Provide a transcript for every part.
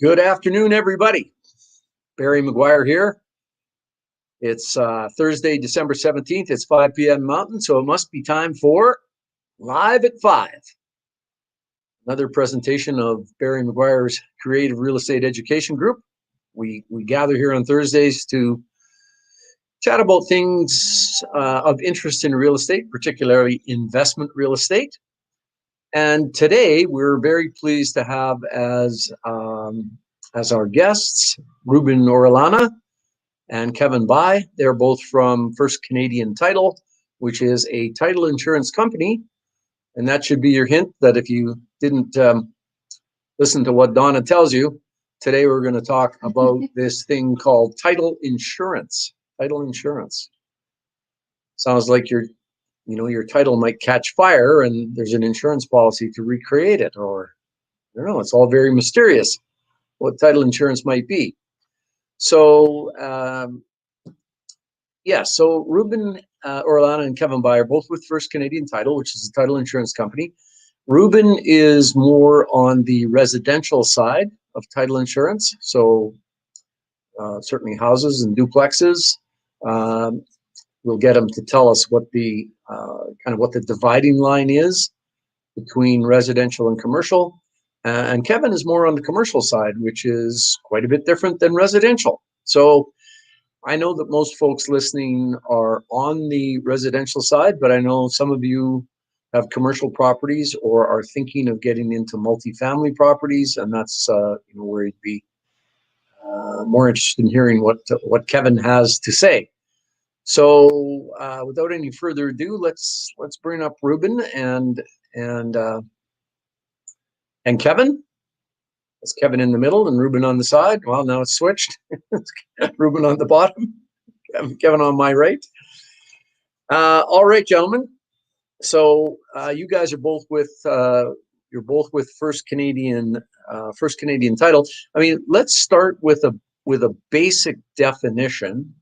Good afternoon, everybody. Barry McGuire here. It's Thursday, December 17th. It's 5 p.m. Mountain, so it must be time for Live at 5. Another presentation of Barry McGuire's Creative Real Estate Education Group. We gather here on Thursdays to chat about things of interest in real estate, particularly investment real estate. And today we're very pleased to have as our guests Ruben Orellana and Kevin By. They're both from First Canadian Title, which is a title insurance company. And that should be your hint that if you didn't listen to what Donna tells you, today we're going to talk about this thing called title insurance. Title insurance. Sounds like your title might catch fire and there's an insurance policy to recreate it, or I don't know, it's all very mysterious what title insurance might be. So, so Ruben Orellana and Kevin By are both with First Canadian Title, which is a title insurance company. Ruben is more on the residential side of title insurance, so certainly houses and duplexes. We'll get him to tell us what the what the dividing line is between residential and commercial. And Kevin is more on the commercial side, which is quite a bit different than residential. So I know that most folks listening are on the residential side, but I know some of you have commercial properties or are thinking of getting into multifamily properties, and that's where you'd be more interested in hearing what Kevin has to say. So without any further ado, let's bring up Ruben and Kevin. It's Kevin in the middle and Ruben on the side. Well, now it's switched. Ruben on the bottom, Kevin on my right. All right, gentlemen. So you guys are both with First Canadian Title. I mean, let's start with a basic definition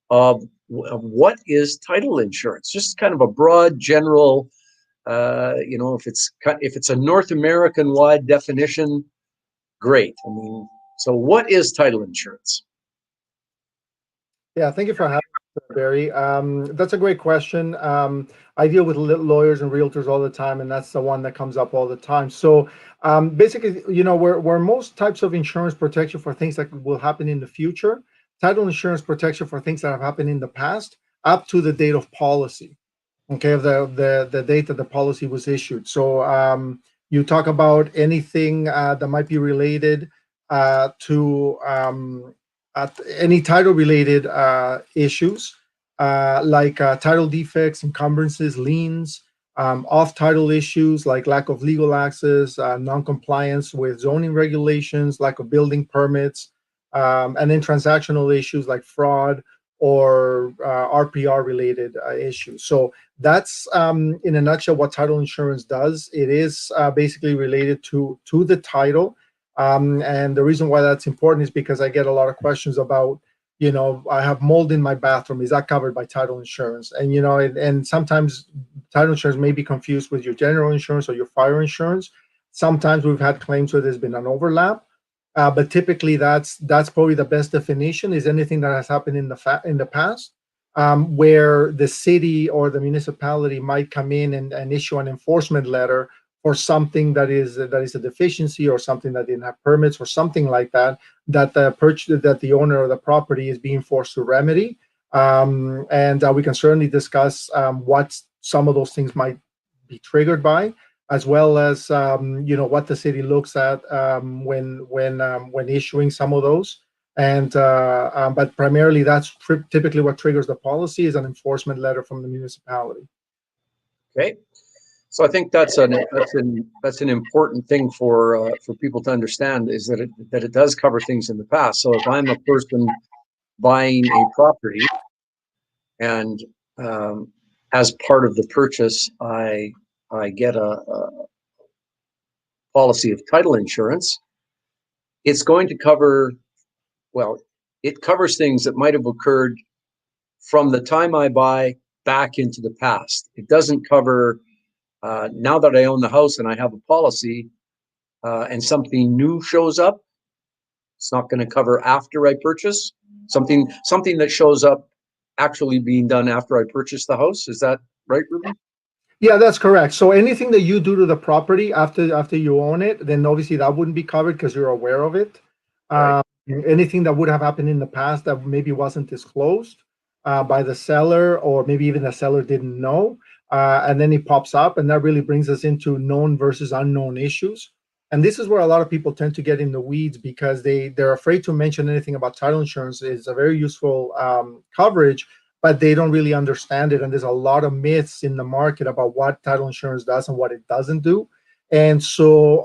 of what is title insurance. Just kind of a broad, general. If it's a North American wide definition, great. I mean, so what is title insurance? Yeah, thank you for having me, Barry. That's a great question. I deal with lawyers and realtors all the time, and that's the one that comes up all the time. So basically, where most types of insurance protect you for things that will happen in the future, title insurance protects you for things that have happened in the past up to the date of policy. Okay, of the date that the policy was issued. So you talk about anything that might be related to any title-related issues, like title defects, encumbrances, liens, off-title issues like lack of legal access, non-compliance with zoning regulations, lack of building permits, and then transactional issues like fraud or RPR-related issues. So that's, in a nutshell, what title insurance does. It is basically related to the title. And the reason why that's important is because I get a lot of questions about, I have mold in my bathroom. Is that covered by title insurance? And, and sometimes title insurance may be confused with your general insurance or your fire insurance. Sometimes we've had claims where there's been an overlap. But typically that's probably the best definition, is anything that has happened in the past, where the city or the municipality might come in and issue an enforcement letter for something that is a deficiency, or something that didn't have permits, or something like that that the owner of the property is being forced to remedy. And we can certainly discuss what some of those things might be triggered by, as well as what the city looks at when issuing some of those. And but primarily, that's typically what triggers the policy, is an enforcement letter from the municipality. Okay. So I think that's an important thing for people to understand, is that it does cover things in the past. So if I'm a person buying a property, and as part of the purchase, I get a policy of title insurance, it's going to cover, well, it covers things that might have occurred from the time I buy back into the past. It doesn't cover now that I own the house and I have a policy and something new shows up, It's not going to cover after I purchase? Something that shows up actually being done after I purchase the house. Is that right, Ruben? Yeah, that's correct. So anything that you do to the property after you own it, then obviously that wouldn't be covered because you're aware of it. Right. Anything that would have happened in the past that maybe wasn't disclosed by the seller, or maybe even the seller didn't know, and then it pops up, and that really brings us into known versus unknown issues. And this is where a lot of people tend to get in the weeds because they're afraid to mention anything about title insurance. It's a very useful coverage, but they don't really understand it. And there's a lot of myths in the market about what title insurance does and what it doesn't do. And so,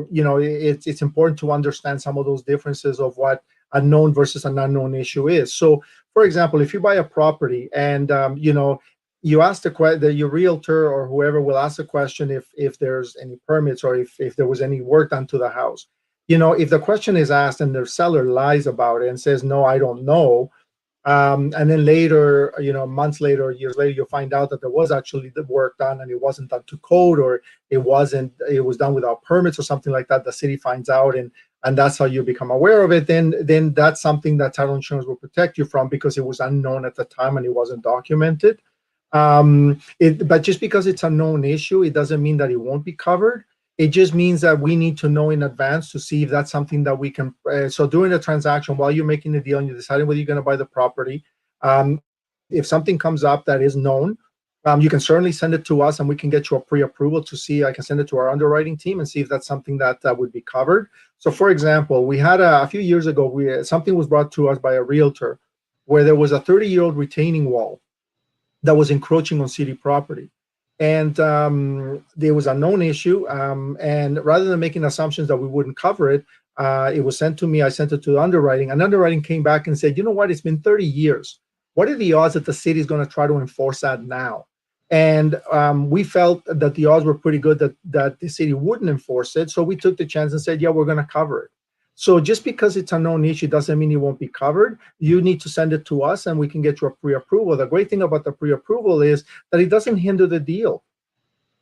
it's important to understand some of those differences of what a known versus an unknown issue is. So, for example, if you buy a property and, you ask your realtor or whoever will ask the question if there's any permits or if there was any work done to the house. If the question is asked and the seller lies about it and says, no, I don't know, and then later, months later, years later, you'll find out that there was actually the work done and it wasn't done to code, or it was done without permits or something like that. The city finds out, and that's how you become aware of it. Then that's something that title insurance will protect you from because it was unknown at the time and it wasn't documented. But just because it's a known issue, it doesn't mean that it won't be covered. It just means that we need to know in advance to see if that's something that we can. So during the transaction, while you're making the deal and you're deciding whether you're going to buy the property, if something comes up that is known, you can certainly send it to us and we can get you a pre-approval to see. I can send it to our underwriting team and see if that's something that would be covered. So for example, we had a few years ago, something was brought to us by a realtor where there was a 30-year-old retaining wall that was encroaching on city property. And there was a known issue. And rather than making assumptions that we wouldn't cover it, it was sent to me. I sent it to underwriting, and underwriting came back and said, you know what, it's been 30 years. What are the odds that the city is going to try to enforce that now? And we felt that the odds were pretty good that the city wouldn't enforce it. So we took the chance and said, yeah, we're going to cover it. So just because it's a known issue doesn't mean it won't be covered. You need to send it to us and we can get you a pre-approval. The great thing about the pre-approval is that it doesn't hinder the deal.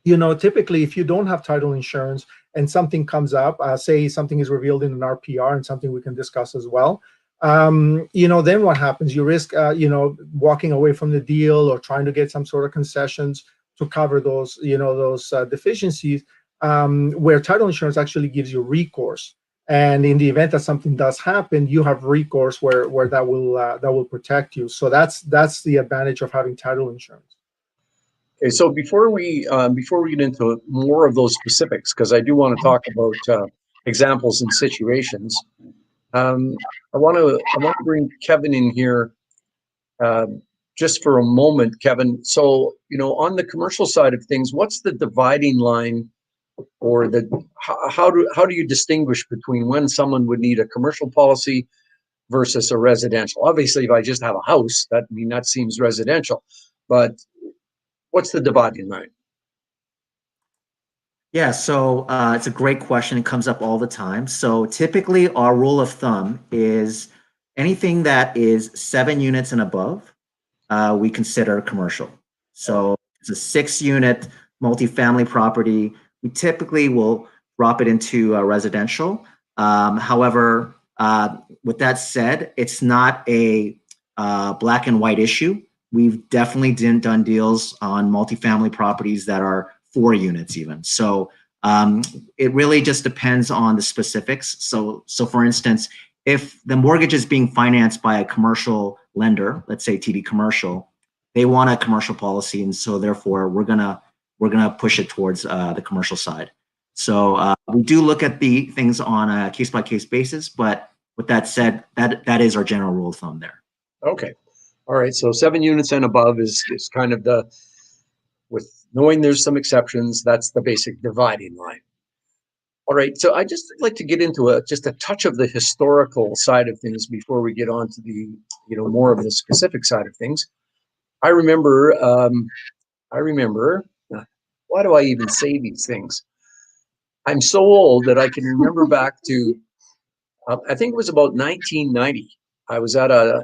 Typically, if you don't have title insurance and something comes up, say something is revealed in an RPR and something we can discuss as well, then what happens? You risk, walking away from the deal or trying to get some sort of concessions to cover those deficiencies, where title insurance actually gives you recourse. And in the event that something does happen, you have recourse where that will protect you. So that's the advantage of having title insurance. Okay, so before we get into more of those specifics, because I do want to talk about examples and situations, I want to bring Kevin in here just for a moment, Kevin. So on the commercial side of things, what's the dividing line, or how do you distinguish between when someone would need a commercial policy versus a residential? Obviously, if I just have a house, that seems residential, but what's the dividing line? Yeah, so it's a great question. It comes up all the time. So typically our rule of thumb is anything that is 7 units and above, we consider commercial. So it's a 6-unit multifamily property. We typically will drop it into residential. However, with that said, it's not a black and white issue. We've definitely done deals on multifamily properties that are 4 units even. So it really just depends on the specifics. So for instance, if the mortgage is being financed by a commercial lender, let's say TD Commercial, they want a commercial policy, and so therefore we're gonna push it towards the commercial side. So we do look at the things on a case-by-case basis, but with that said, that is our general rule of thumb there. Okay. All right. So 7 units and above is kind of with knowing there's some exceptions, that's the basic dividing line. All right. So I just like to get into just a touch of the historical side of things before we get on to the, more of the specific side of things. I remember, why do I even say these things? I'm so old that I can remember back to, I think it was about 1990. I was at a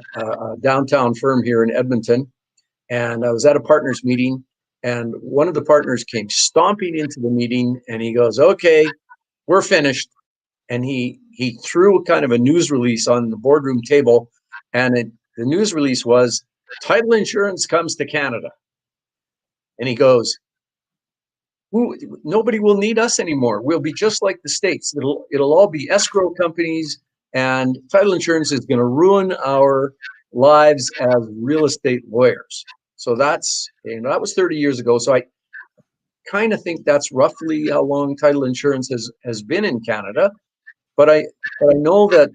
downtown firm here in Edmonton, and I was at a partners meeting, and one of the partners came stomping into the meeting, and he goes, "Okay, we're finished." And he he threw a kind of a news release on the boardroom table, and the news release was, title insurance comes to Canada. And he goes, nobody will need us anymore. We'll be just like the States. It'll all be escrow companies, and title insurance is going to ruin our lives as real estate lawyers. So that was 30 years ago. So I kind of think that's roughly how long title insurance has been in Canada. But I know that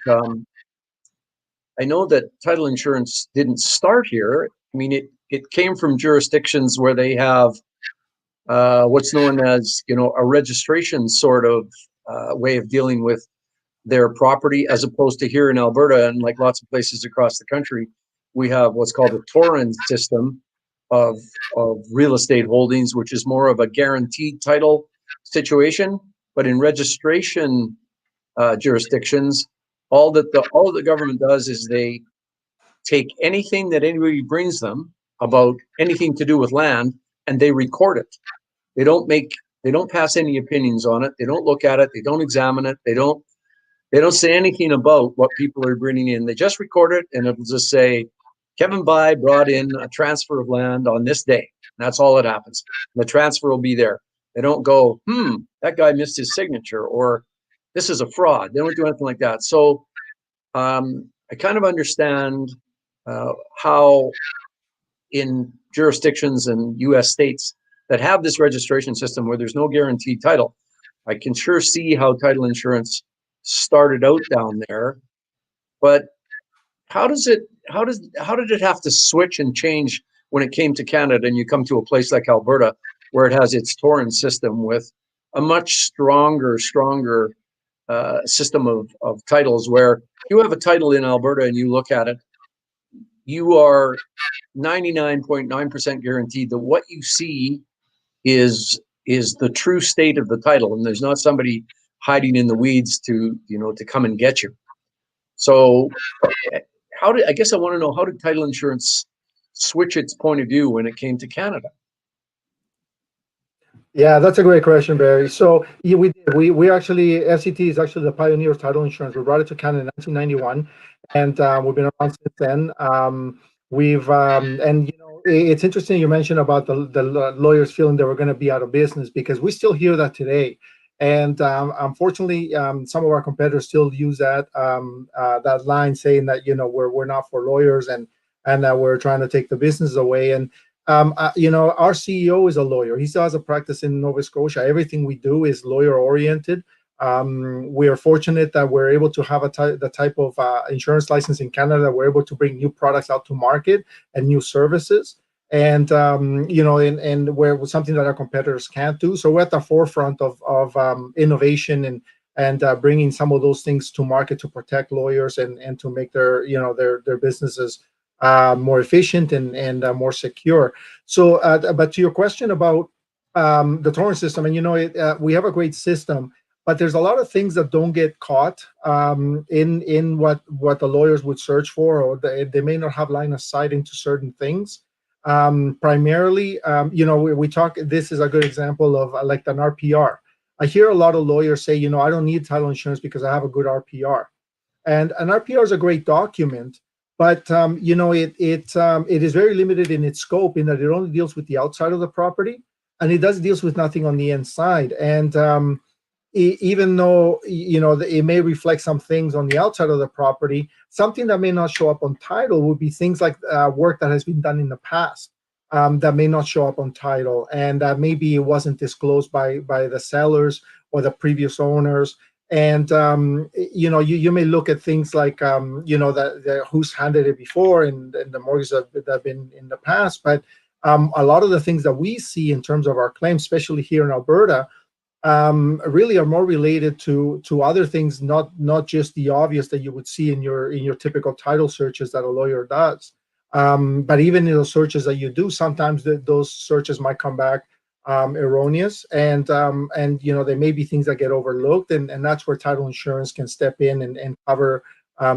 title insurance didn't start here. I mean, it came from jurisdictions where they have what's known as, a registration sort of way of dealing with their property, as opposed to here in Alberta and like lots of places across the country, we have what's called a Torrens system of real estate holdings, which is more of a guaranteed title situation. But in registration jurisdictions, all that the government does is they take anything that anybody brings them about anything to do with land, and they record it. They don't pass any opinions on it. They don't look at it. They don't examine it. They don't say anything about what people are bringing in. They just record it, and it'll just say, Kevin By brought in a transfer of land on this day. And that's all that happens. And the transfer will be there. They don't go, that guy missed his signature, or this is a fraud. They don't do anything like that. So I kind of understand how in jurisdictions and U.S. states that have this registration system where there's no guaranteed title, I can sure see how title insurance started out down there. But how did it have to switch and change when it came to Canada, and you come to a place like Alberta where it has its Torrens system with a much stronger system of titles, where you have a title in Alberta and you look at it, you are 99.9% guaranteed that what you see is the true state of the title, and there's not somebody hiding in the weeds to come and get you. So I guess I want to know, how did title insurance switch its point of view when it came to Canada? Yeah, that's a great question, Barry. So yeah, we actually, FCT is actually the pioneer of title insurance. We brought it to Canada in 1991, and we've been around since then. It's interesting you mentioned about the lawyers feeling they were going to be out of business, because we still hear that today. And unfortunately, some of our competitors still use that line, saying that we're not for lawyers, and that we're trying to take the business away. And our CEO is a lawyer. He still has a practice in Nova Scotia. Everything we do is lawyer oriented. We are fortunate that we're able to have the type of insurance license in Canada that we're able to bring new products out to market and new services. And and where something that our competitors can't do. So we're at the forefront of innovation and bringing some of those things to market to protect lawyers and to make their businesses more efficient and more secure. So, but to your question about the Torrens system, and we have a great system, but there's a lot of things that don't get caught in what the lawyers would search for, or they may not have line of sight into certain things. Primarily, we talk. This is a good example of like an RPR. I hear a lot of lawyers say, I don't need title insurance because I have a good RPR, and an RPR is a great document, but it is very limited in its scope, in that it only deals with the outside of the property, and it deals with nothing on the inside. And even though it may reflect some things on the outside of the property, something that may not show up on title would be things like work that has been done in the past that may not show up on title, and that maybe it wasn't disclosed by the sellers or the previous owners. And you may look at things like who's handed it before, and the mortgages that have been in the past. But a lot of the things that we see in terms of our claims, especially here in Alberta, really are more related to other things, not just the obvious that you would see in your typical title searches that a lawyer does. But even in those searches that you do, sometimes those searches might come back erroneous, and there may be things that get overlooked, and that's where title insurance can step in and cover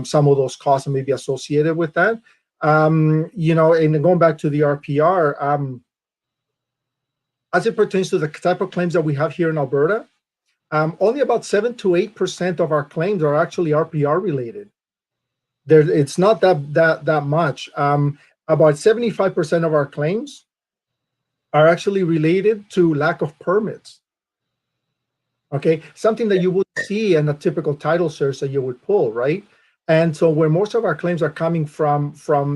some of those costs and maybe associated with that. And going back to the RPR, as it pertains to the type of claims that we have here in Alberta, Only about 7 to 8% of our claims are actually RPR related. It's not that much. About 75% of our claims are actually related to lack of permits. Okay, something that you would see in a typical title search that you would pull, right? And so where most of our claims are coming from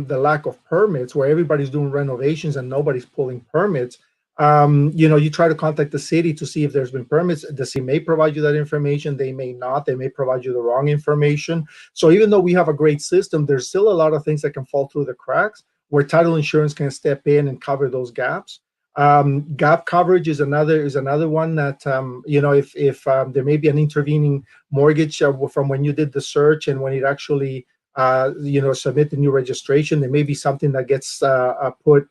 the lack of permits, where everybody's doing renovations and nobody's pulling permits, you try to contact the city to see if there's been permits. The city may provide you that information. They may not. They may provide you the wrong information. So even though we have a great system, there's still a lot of things that can fall through the cracks where title insurance can step in and cover those gaps. Gap coverage is another one that if there may be an intervening mortgage from when you did the search and when it actually submit the new registration, there may be something that gets put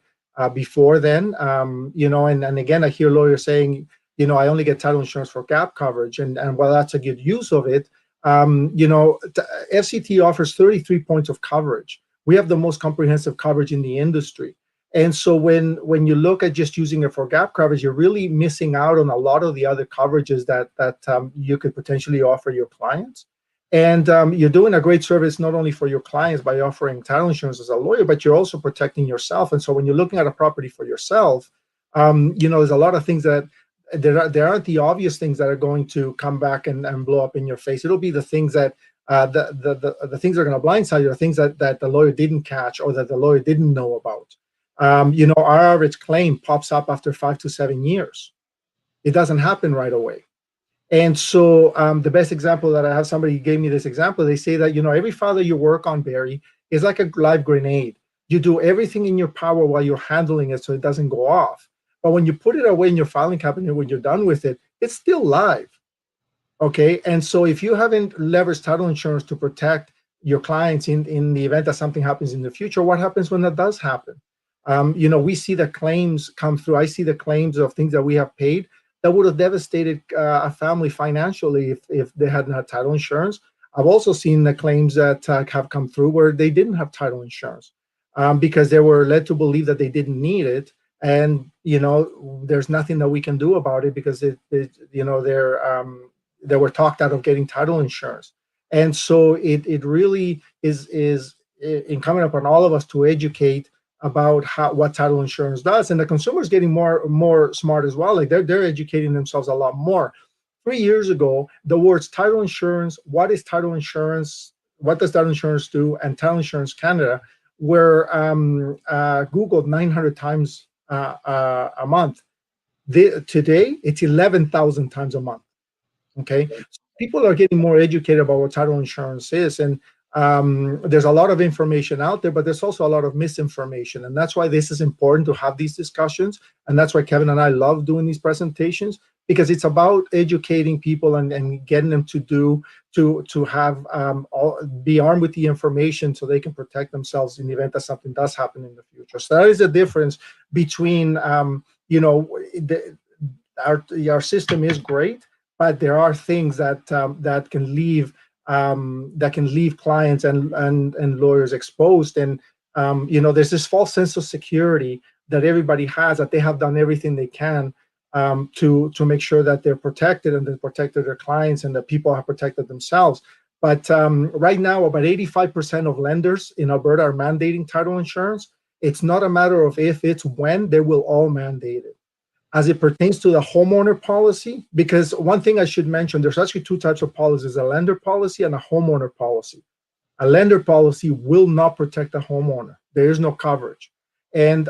before then. And again, I hear lawyers saying, I only get title insurance for gap coverage, and while that's a good use of it, FCT offers 33 points of coverage. We have the most comprehensive coverage in the industry. And so when you look at just using it for gap coverage, you're really missing out on a lot of the other coverages that you could potentially offer your clients. And you're doing a great service not only for your clients by offering title insurance as a lawyer, but you're also protecting yourself. And so when you're looking at a property for yourself, there's a lot of things that there aren't the obvious things that are going to come back and blow up in your face. It'll be the things that the things that are going to blindside you, are things that the lawyer didn't catch or that the lawyer didn't know about. Our average claim pops up after 5 to 7 years. It doesn't happen right away. And so the best example that I have, somebody gave me this example. They say that, every file that you work on, Barry, is like a live grenade. You do everything in your power while you're handling it so it doesn't go off. But when you put it away in your filing cabinet, when you're done with it, it's still live. Okay. And so if you haven't leveraged title insurance to protect your clients in the event that something happens in the future, what happens when that does happen? We see the claims come through. I see the claims of things that we have paid that would have devastated a family financially if they hadn't had title insurance. I've also seen the claims that have come through where they didn't have title insurance because they were led to believe that they didn't need it. And, there's nothing that we can do about it because they were talked out of getting title insurance. And so it really is incumbent upon all of us to educate about what title insurance does, and the consumer is getting more smart as well. Like they're educating themselves a lot more. 3 years ago, the words title insurance, what is title insurance, what does title insurance do, and Title Insurance Canada were Googled 900 times a month. Today, it's 11,000 times a month. Okay, so people are getting more educated about what title insurance is, and there's a lot of information out there, but there's also a lot of misinformation, and that's why this is important to have these discussions, and that's why Kevin and I love doing these presentations, because it's about educating people and getting them to have be armed with the information so they can protect themselves in the event that something does happen in the future. So that is the difference between our system is great, but there are things that can leave clients and lawyers exposed. And there's this false sense of security that everybody has, that they have done everything they can to make sure that they're protected and they've protected their clients and that people have protected themselves. But right now, about 85% of lenders in Alberta are mandating title insurance. It's not a matter of if, it's when. They will all mandate it. As it pertains to the homeowner policy, because one thing I should mention, there's actually two types of policies, a lender policy and a homeowner policy. A lender policy will not protect the homeowner. There is no coverage. And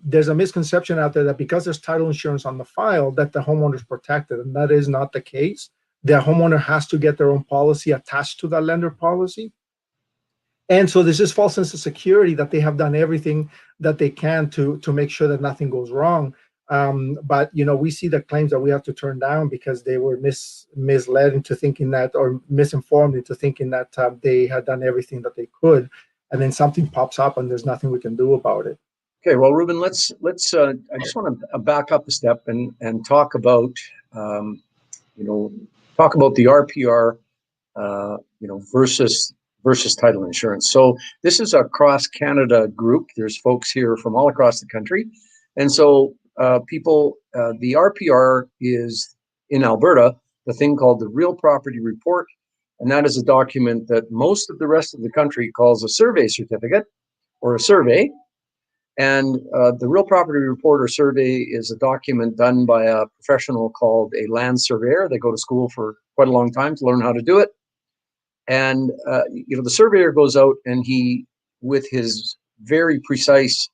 there's a misconception out there that because there's title insurance on the file, that the homeowner is protected, and that is not the case. The homeowner has to get their own policy attached to that lender policy. And so there's this false sense of security that they have done everything that they can to make sure that nothing goes wrong. But we see the claims that we have to turn down because they were misled into thinking that, or misinformed into thinking that they had done everything that they could, and then something pops up and there's nothing we can do about it. Okay, well, Ruben, let's. I just want to back up a step and talk about the RPR, versus title insurance. So this is a cross Canada group. There's folks here from all across the country, and so. The RPR is in Alberta, the thing called the Real Property Report, and that is a document that most of the rest of the country calls a survey certificate or a survey. And the Real Property Report or survey is a document done by a professional called a land surveyor. They go to school for quite a long time to learn how to do it. And the surveyor goes out and he, with his very precise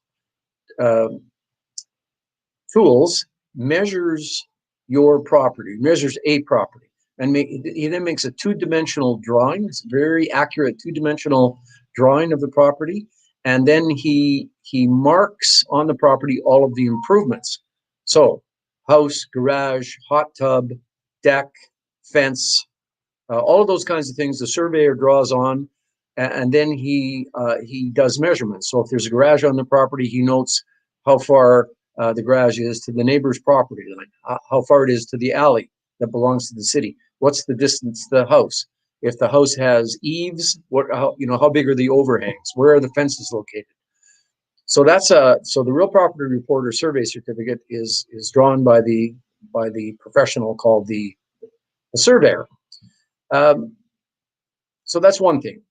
tools, measures your property, measures a property, and he then makes a two-dimensional drawing. It's a very accurate two-dimensional drawing of the property, and then he marks on the property all of the improvements. So, house, garage, hot tub, deck, fence, all of those kinds of things. The surveyor draws on, and then he does measurements. So, if there's a garage on the property, he notes how far the garage is to the neighbor's property line, how far it is to the alley that belongs to the city. What's the distance to the house? If the house has eaves, how big are the overhangs? Where are the fences located? So so the Real Property Report or survey certificate is drawn by the professional called the surveyor. So that's one thing.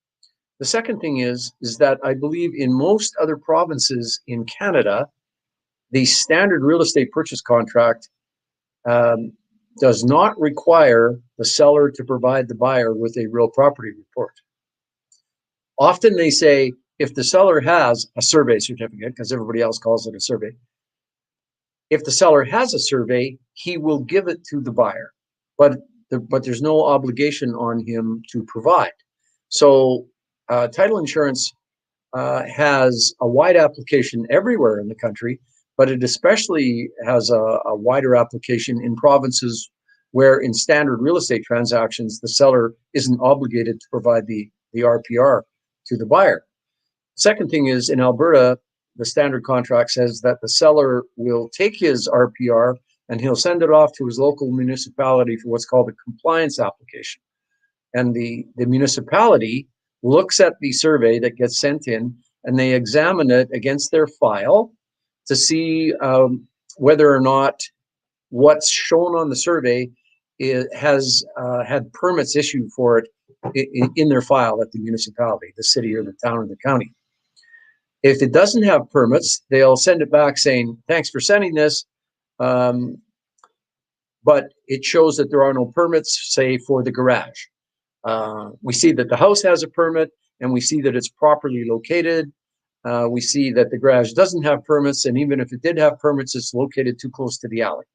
The second thing is that I believe in most other provinces in Canada, the standard real estate purchase contract does not require the seller to provide the buyer with a real property report. Often they say if the seller has a survey certificate, because everybody else calls it a survey, if the seller has a survey, he will give it to the buyer, but there's no obligation on him to provide. So title insurance has a wide application everywhere in the country, but it especially has a wider application in provinces where in standard real estate transactions, the seller isn't obligated to provide the RPR to the buyer. Second thing is in Alberta, the standard contract says that the seller will take his RPR and he'll send it off to his local municipality for what's called a compliance application. And the municipality looks at the survey that gets sent in and they examine it against their file to see whether or not what's shown on the survey has had permits issued for it in their file at the municipality, the city or the town or the county. If it doesn't have permits, they'll send it back saying, thanks for sending this, but it shows that there are no permits, say, for the garage. We see that the house has a permit and we see that it's properly located. We see that the garage doesn't have permits, and even if it did have permits, it's located too close to the alley.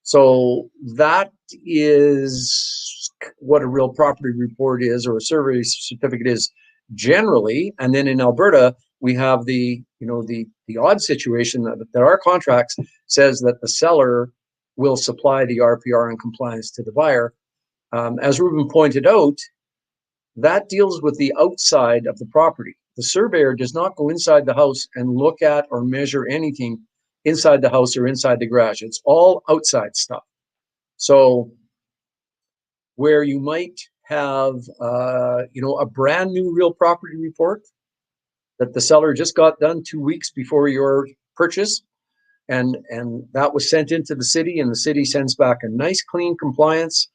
So that is what a real property report is, or a survey certificate is generally. And then in Alberta, we have the odd situation that our contracts says that the seller will supply the RPR in compliance to the buyer. As Ruben pointed out, that deals with the outside of the property. The surveyor does not go inside the house and look at or measure anything inside the house or inside the garage. It's all outside stuff. So where you might have, a brand new real property report that the seller just got done 2 weeks before your purchase, and that was sent into the city, and the city sends back a nice clean compliance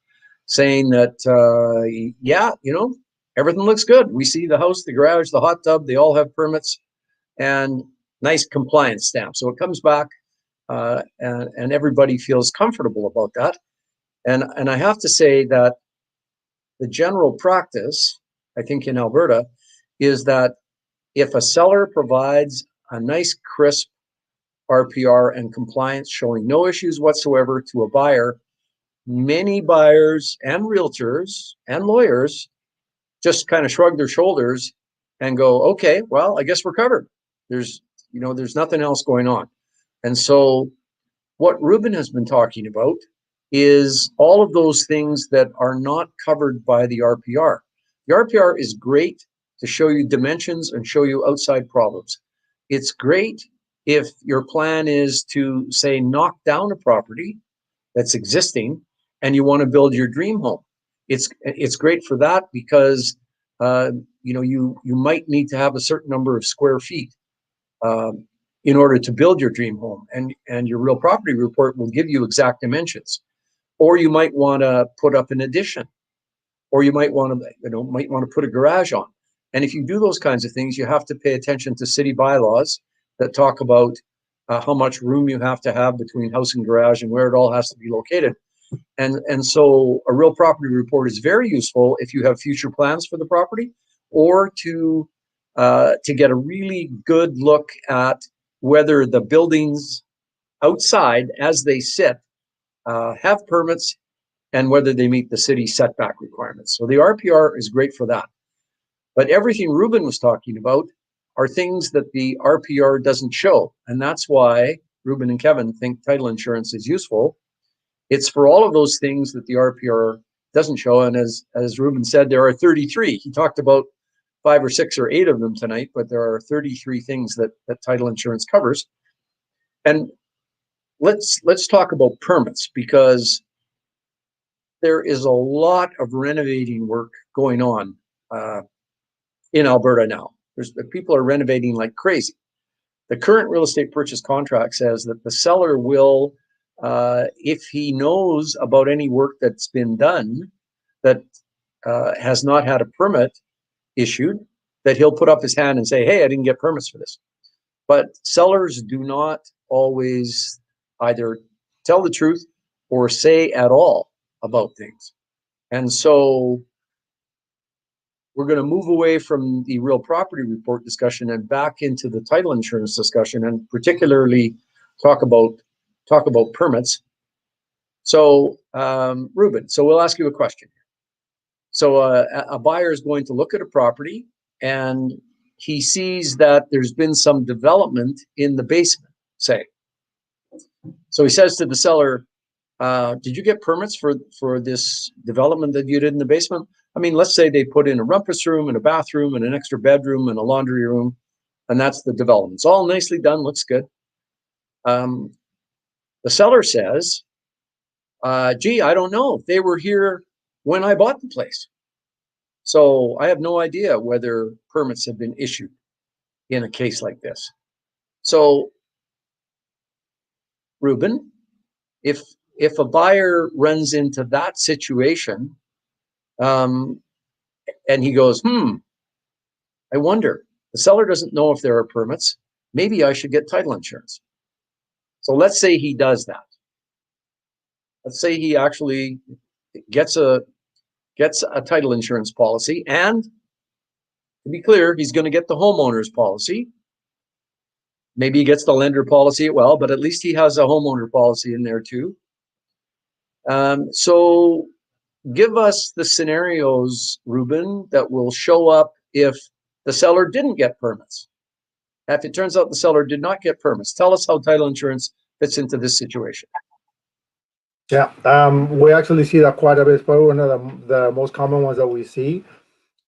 saying that, everything looks good. We see the house, the garage, the hot tub, they all have permits and nice compliance stamp. So it comes back and everybody feels comfortable about that. And I have to say that the general practice, I think in Alberta, is that if a seller provides a nice crisp RPR and compliance showing no issues whatsoever to a buyer, many buyers and realtors and lawyers just kind of shrug their shoulders and go, okay, well, I guess we're covered. There's nothing else going on. And so what Ruben has been talking about is all of those things that are not covered by the RPR. The RPR is great to show you dimensions and show you outside problems. It's great if your plan is to, say, knock down a property that's existing and you want to build your dream home. It's great for that because you might need to have a certain number of square feet in order to build your dream home, and your real property report will give you exact dimensions. or you might want to put up an addition, or you might want to put a garage on. And if you do those kinds of things, you have to pay attention to city bylaws that talk about how much room you have to have between house and garage and where it all has to be located. And so a real property report is very useful if you have future plans for the property, or to get a really good look at whether the buildings outside as they sit have permits and whether they meet the city setback requirements. So the RPR is great for that. But everything Ruben was talking about are things that the RPR doesn't show. And that's why Ruben and Kevin think title insurance is useful. It's for all of those things that the RPR doesn't show. And as Ruben said, there are 33. He talked about 5 or 6 or 8 of them tonight, but there are 33 things that title insurance covers. And let's talk about permits, because there is a lot of renovating work going on in Alberta now. People are renovating like crazy. The current real estate purchase contract says that the seller will, if he knows about any work that's been done that has not had a permit issued, that he'll put up his hand and say, hey, I didn't get permits for this. But sellers do not always either tell the truth or say at all about things. And so we're going to move away from the real property report discussion and back into the title insurance discussion, and particularly talk about permits. So Ruben, so we'll ask you a question. So a buyer is going to look at a property and he sees that there's been some development in the basement, say. So he says to the seller, did you get permits for this development that you did in the basement? I mean, let's say they put in a rumpus room and a bathroom and an extra bedroom and a laundry room, and that's the development. It's all nicely done, looks good. The seller says, gee, I don't know. They were here when I bought the place. So I have no idea whether permits have been issued in a case like this. So, Ruben, if a buyer runs into that situation, and he goes, I wonder, the seller doesn't know if there are permits. Maybe I should get title insurance. So let's say he does that. Let's say he actually gets a title insurance policy, and to be clear, he's going to get the homeowner's policy. Maybe he gets the lender policy as well, but at least he has a homeowner policy in there too. So give us the scenarios, Ruben, that will show up if the seller didn't get permits. If it turns out the seller did not get permits, tell us how title insurance fits into this situation. Yeah, we actually see that quite a bit. It's probably one of the most common ones that we see.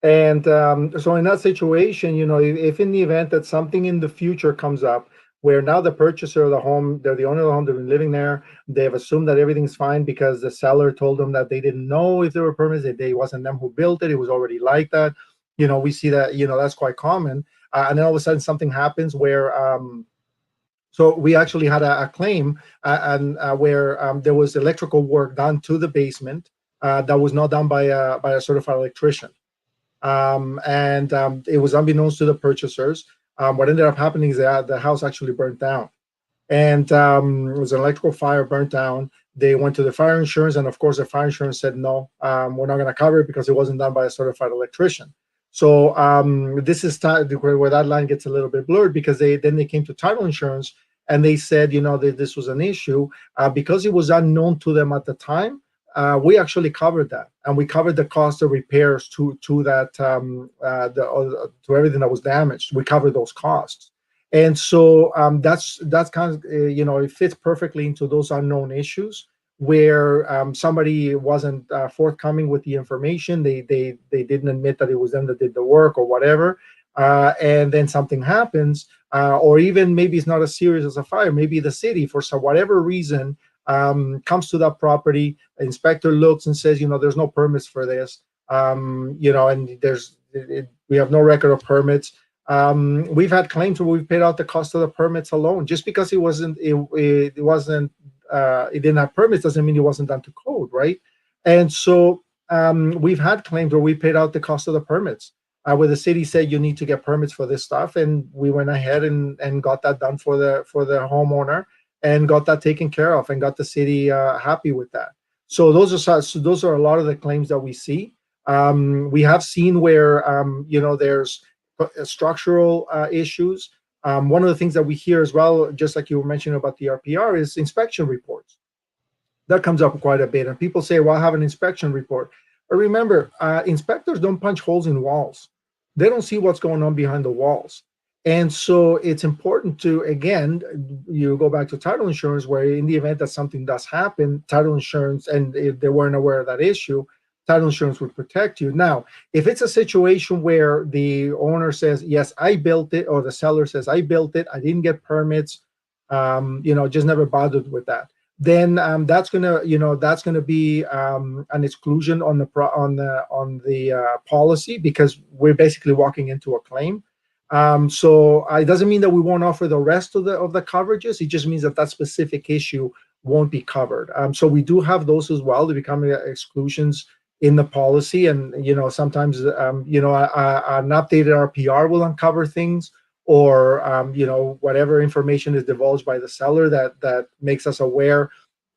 And so in that situation, if in the event that something in the future comes up where now the purchaser of the home, they're the owner of the home, they've been living there, they've assumed that everything's fine because the seller told them that they didn't know if there were permits, it wasn't them who built it, it was already like that. We see that, that's quite common. And then all of a sudden something happens where, so we actually had a claim where there was electrical work done to the basement that was not done by a certified electrician. It was unbeknownst to the purchasers. What ended up happening is that the house actually burnt down, and it was an electrical fire, burnt down. They went to the fire insurance, and of course the fire insurance said no, we're not going to cover it because it wasn't done by a certified electrician. So this is where that line gets a little bit blurred, because they came to title insurance and they said, that this was an issue because it was unknown to them at the time. We actually covered that, and we covered the cost of repairs to that to everything that was damaged. We covered those costs, and so that's kind of it fits perfectly into those unknown issues where somebody wasn't forthcoming with the information. They didn't admit that it was them that did the work or whatever, and then something happens, or even maybe it's not as serious as a fire. Maybe the city, for whatever reason, comes to that property, inspector looks and says, there's no permits for this, and we have no record of permits. We've had claims where we've paid out the cost of the permits alone, just because it wasn't it didn't have permits doesn't mean it wasn't done to code, right? And so we've had claims where we paid out the cost of the permits, where the city said you need to get permits for this stuff, and we went ahead and got that done for the homeowner and got that taken care of and got the city happy with that. So those are a lot of the claims that we see. We have seen where there's structural issues. One of the things that we hear as well, just like you were mentioning about the RPR, is inspection reports. That comes up quite a bit, and people say, "Well, I have an inspection report." But remember, inspectors don't punch holes in walls. They don't see what's going on behind the walls. And so it's important to, again, you go back to title insurance, where in the event that something does happen, title insurance, and if they weren't aware of that issue, title insurance would protect you. Now, if it's a situation where the owner says, yes, I built it, or the seller says, I built it, I didn't get permits, just never bothered with that, then that's gonna be an exclusion on the policy, because we're basically walking into a claim. So it doesn't mean that we won't offer the rest of the coverages. It just means that specific issue won't be covered. So we do have those as well. They become exclusions in the policy, and sometimes an updated RPR will uncover things, or whatever information is divulged by the seller that makes us aware,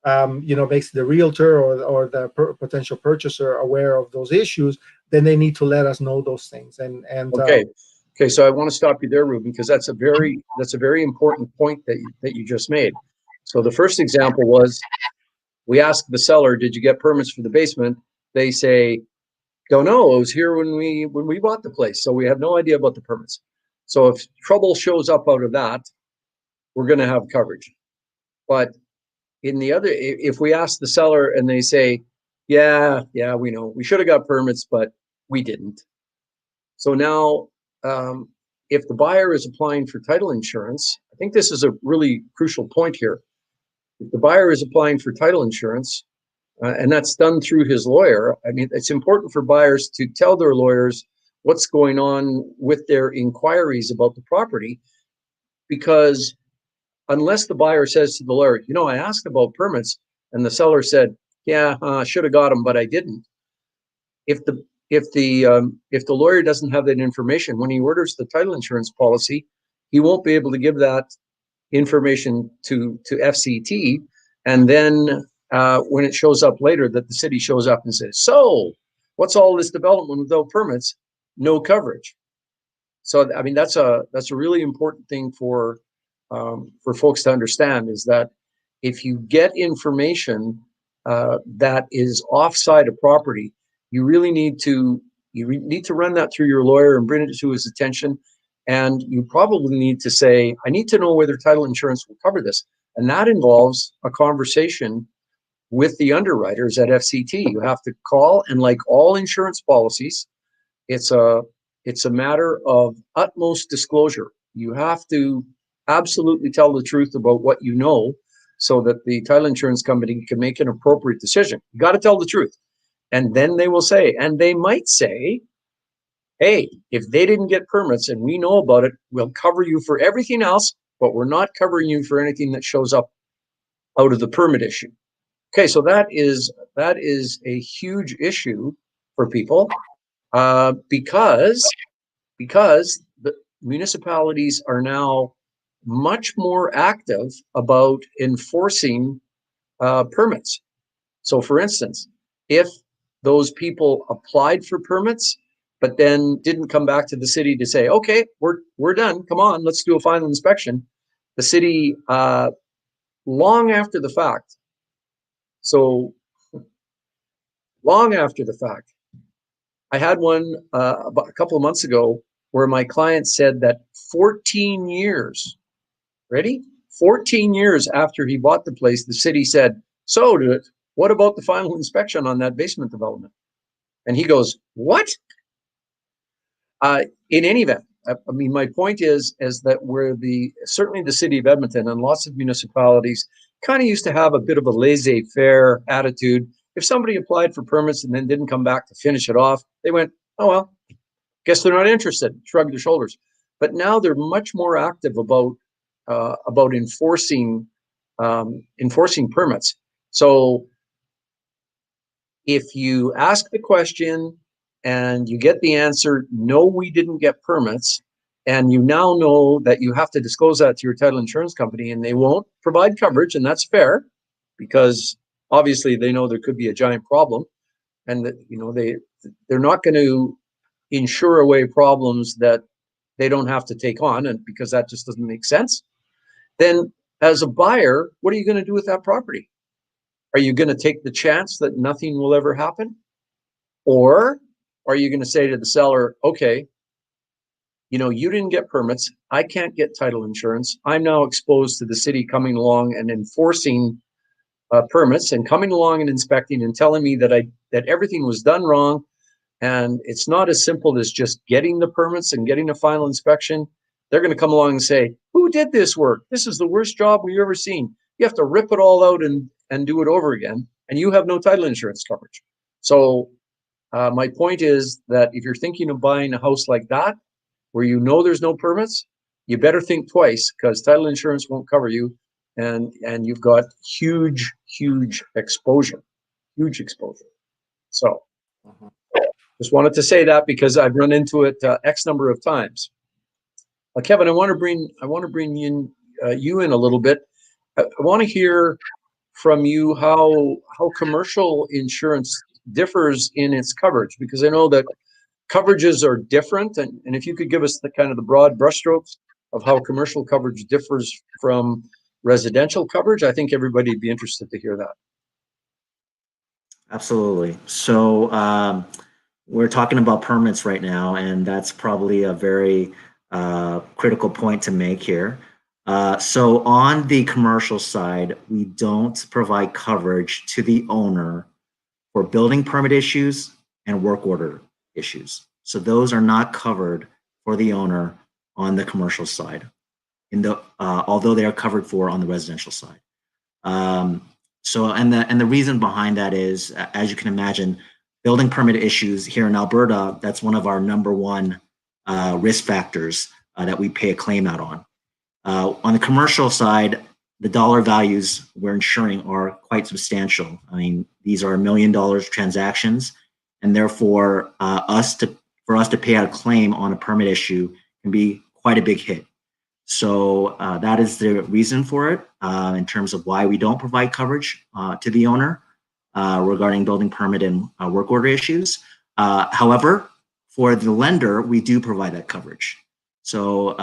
makes the realtor or the potential purchaser aware of those issues. Then they need to let us know those things. And Okay, so I want to stop you there, Ruben, because that's a very important point that you just made. So the first example was, we asked the seller, "Did you get permits for the basement?" They say, "Don't know. It was here when we bought the place, so we have no idea about the permits." So if trouble shows up out of that, we're going to have coverage. But if we ask the seller and they say, "Yeah, we know, we should have got permits, but we didn't." So now, if the buyer is applying for title insurance, I think this is a really crucial point here. If the buyer is applying for title insurance, and that's done through his lawyer, I mean, it's important for buyers to tell their lawyers what's going on with their inquiries about the property, because unless the buyer says to the lawyer, "I asked about permits," and the seller said, "Yeah, I should have got them, but I didn't." If the lawyer doesn't have that information when he orders the title insurance policy, he won't be able to give that information to FCT, and then when it shows up later, that the city shows up and says, "So, what's all this development without permits? No coverage." So, I mean, that's a really important thing for folks to understand, is that if you get information that is offside a property, you really need to run that through your lawyer and bring it to his attention. And you probably need to say, "I need to know whether title insurance will cover this." And that involves a conversation with the underwriters at FCT. You have to call, and like all insurance policies, it's a matter of utmost disclosure. You have to absolutely tell the truth about what you know, so that the title insurance company can make an appropriate decision. You got to tell the truth. And then they will say, and they might say, "Hey, if they didn't get permits and we know about it, we'll cover you for everything else, but we're not covering you for anything that shows up out of the permit issue." Okay, so that is a huge issue for people, because the municipalities are now much more active about enforcing permits. So, for instance, if those people applied for permits but then didn't come back to the city to say, "Okay, we're done, come on, let's do a final inspection," the city, long after the fact, so long after the fact, I had one about a couple of months ago where my client said that 14 years, ready? 14 years after he bought the place, the city said, "So, what about the final inspection on that basement development?" And he goes, "What?" In any event, I mean, my point is that certainly the city of Edmonton and lots of municipalities kind of used to have a bit of a laissez-faire attitude. If somebody applied for permits and then didn't come back to finish it off, they went, "Oh, well, guess they're not interested," shrug their shoulders. But now they're much more active about enforcing enforcing permits. So if you ask the question and you get the answer, no, we didn't get permits, and you now know that you have to disclose that to your title insurance company, and they won't provide coverage, and that's fair, because obviously they know there could be a giant problem, and that, you know, they're not going to insure away problems that they don't have to take on, and because that just doesn't make sense. Then as a buyer, what are you going to do with that property? Are you going to take the chance that nothing will ever happen? Or are you going to say to the seller, okay, you know, you didn't get permits, I can't get title insurance, I'm now exposed to the city coming along and enforcing permits and coming along and inspecting and telling me that that everything was done wrong, and it's not as simple as just getting the permits and getting a final inspection. They're going to come along and say, who did this work? This is the worst job we've ever seen. You have to rip it all out and do it over again, and you have no title insurance coverage. So my point is that if you're thinking of buying a house like that, where you know there's no permits, you better think twice, because title insurance won't cover you, and you've got huge exposure. So just wanted to say that because I've run into it X number of times. Kevin, I want to bring in you in a little bit. I want to hear from you how commercial insurance differs in its coverage, because I know that coverages are different, and if you could give us the kind of the broad brushstrokes of how commercial coverage differs from residential coverage, I think everybody would be interested to hear that. Absolutely. So we're talking about permits right now, and that's probably a very critical point to make here. So on the commercial side, we don't provide coverage to the owner for building permit issues and work order issues. So those are not covered for the owner on the commercial side, although they are covered for on the residential side. So the reason behind that is, as you can imagine, building permit issues here in Alberta, that's one of our #1 risk factors that we pay a claim out on. On the commercial side, the dollar values we're insuring are quite substantial. I mean, these are $1 million transactions, and therefore for us to pay out a claim on a permit issue can be quite a big hit. So that is the reason for it in terms of why we don't provide coverage to the owner regarding building permit and work order issues. However, for the lender, we do provide that coverage. So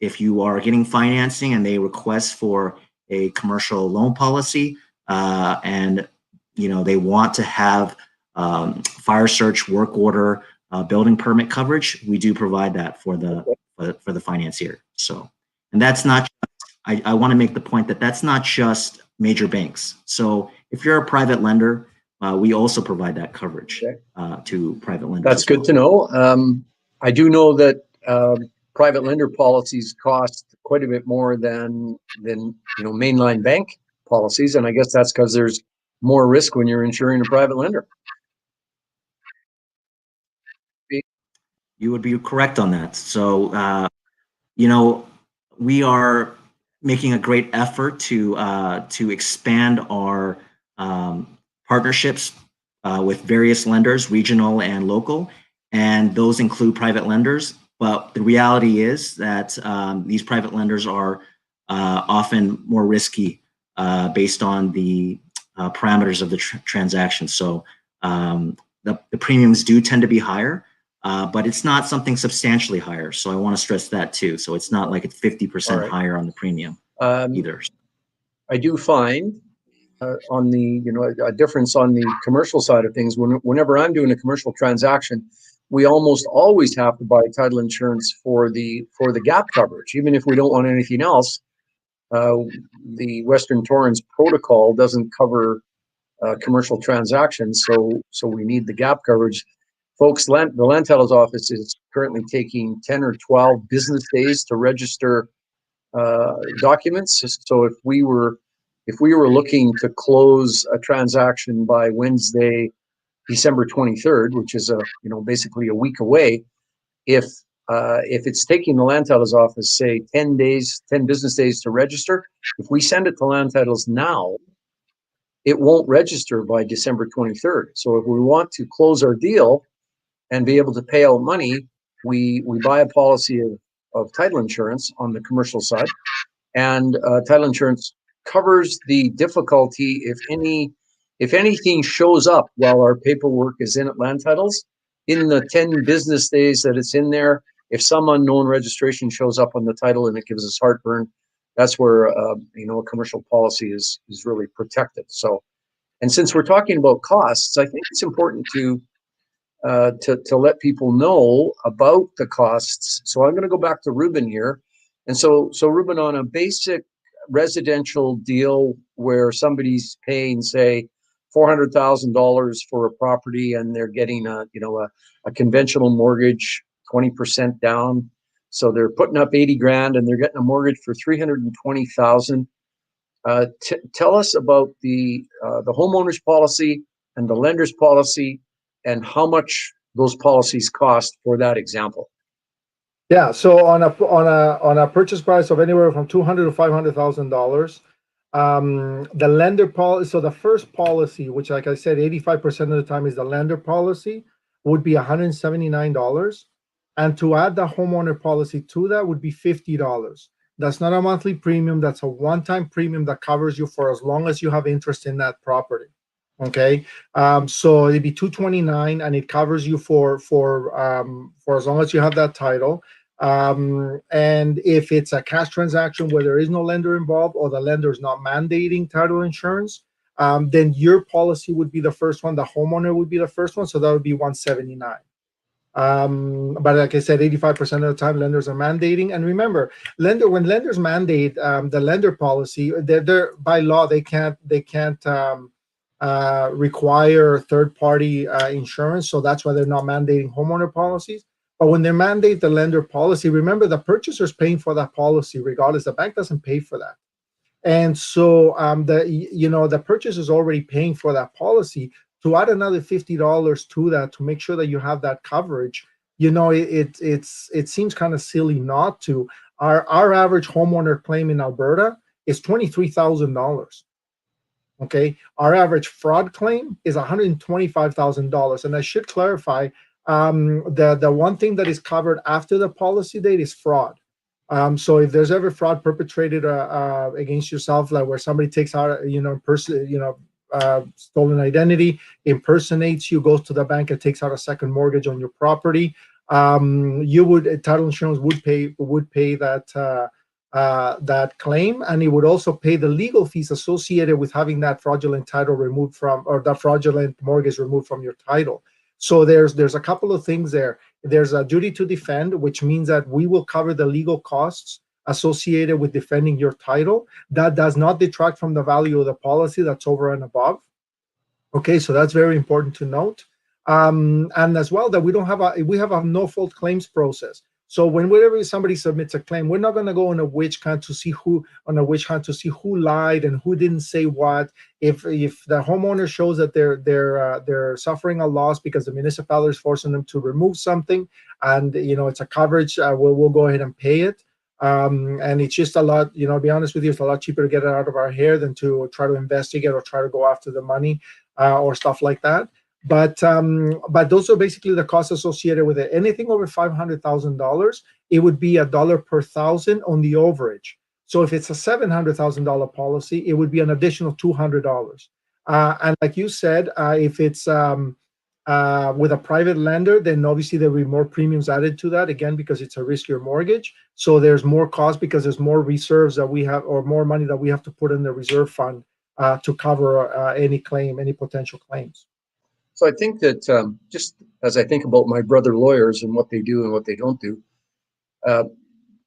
if you are getting financing and they request for a commercial loan policy and they want to have fire search, work order, building permit coverage, we do provide that for the financier. So, and that's not, I want to make the point that that's not just major banks. So if you're a private lender, we also provide that coverage to private lenders. That's good to know. I do know that private lender policies cost quite a bit more than mainline bank policies, and I guess that's because there's more risk when you're insuring a private lender. You would be correct on that. So, we are making a great effort to expand our partnerships with various lenders, regional and local, and those include private lenders. But the reality is that these private lenders are often more risky based on the parameters of the transaction. So the premiums do tend to be higher, but it's not something substantially higher. So I want to stress that too. So it's not like it's 50% higher on the premium either. I do find on the, a difference on the commercial side of things. Whenever I'm doing a commercial transaction, we almost always have to buy title insurance for the gap coverage, even if we don't want anything else. The Western Torrens protocol doesn't cover commercial transactions, so we need the gap coverage. Folks, the land title's office is currently taking 10 or 12 business days to register documents. So if we were looking to close a transaction by Wednesday, December 23rd, which is basically a week away, if if it's taking the land titles office, say 10 business days to register, if we send it to land titles now, it won't register by December 23rd. So if we want to close our deal and be able to pay out money, we buy a policy of title insurance on the commercial side, and title insurance covers the difficulty if anything shows up while our paperwork is in at land titles. In the 10 business days that it's in there, if some unknown registration shows up on the title and it gives us heartburn, that's where a commercial policy is really protected. So, and since we're talking about costs, I think it's important to let people know about the costs. So I'm going to go back to Ruben here. And so Ruben, on a basic residential deal where somebody's paying, say, $400,000 for a property and they're getting a conventional mortgage, 20% down. So they're putting up 80 grand and they're getting a mortgage for 320,000. Tell us about the homeowner's policy and the lender's policy, and how much those policies cost for that example. Yeah, so on a purchase price of anywhere from $200,000 to $500,000, the lender policy. So the first policy, which, like I said, 85% of the time is the lender policy, would be $179, and to add the homeowner policy to that would be $50. That's not a monthly premium. That's a one-time premium that covers you for as long as you have interest in that property. Okay, so it'd be $229, and it covers you for as long as you have that title. And if it's a cash transaction where there is no lender involved or the lender is not mandating title insurance, then your policy would be the first one. The homeowner would be the first one, so that would be $179. But like I said, 85% of the time lenders are mandating. And remember, when lenders mandate the lender policy, they're by law they can't require third-party insurance, so that's why they're not mandating homeowner policies. But when they mandate the lender policy, remember the purchaser's paying for that policy regardless. The bank doesn't pay for that, and so the purchaser's already paying for that policy. To add another $50 to that to make sure that you have that coverage, it seems kind of silly not to. Our average homeowner claim in Alberta is $23,000. Okay, our average fraud claim is $125,000, and I should clarify, the one thing that is covered after the policy date is fraud. So if there's ever fraud perpetrated against yourself, like where somebody takes out, stolen identity, impersonates you, goes to the bank and takes out a second mortgage on your property, title insurance would pay that claim, and it would also pay the legal fees associated with having that fraudulent title removed from, or that fraudulent mortgage removed from your title. So there's a couple of things there. There's a duty to defend, which means that we will cover the legal costs associated with defending your title. That does not detract from the value of the policy. That's over and above. Okay, so that's very important to note. And as well, that we have a no-fault claims process. So whenever somebody submits a claim, we're not going to go on a witch hunt to see who lied and who didn't say what. If the homeowner shows that they're suffering a loss because the municipality is forcing them to remove something, and it's a coverage, we'll go ahead and pay it. And it's just a lot, to be honest with you, it's a lot cheaper to get it out of our hair than to try to investigate or try to go after the money or stuff like that. But those are basically the costs associated with it. Anything over $500,000, it would be $1 per thousand on the overage. So if it's a $700,000 policy, it would be an additional $200. And like you said, if it's with a private lender, then obviously there will be more premiums added to that, again, because it's a riskier mortgage. So there's more cost because there's more reserves that we have, or more money that we have to put in the reserve fund to cover any potential claims. So I think that just as I think about my brother lawyers and what they do and what they don't do,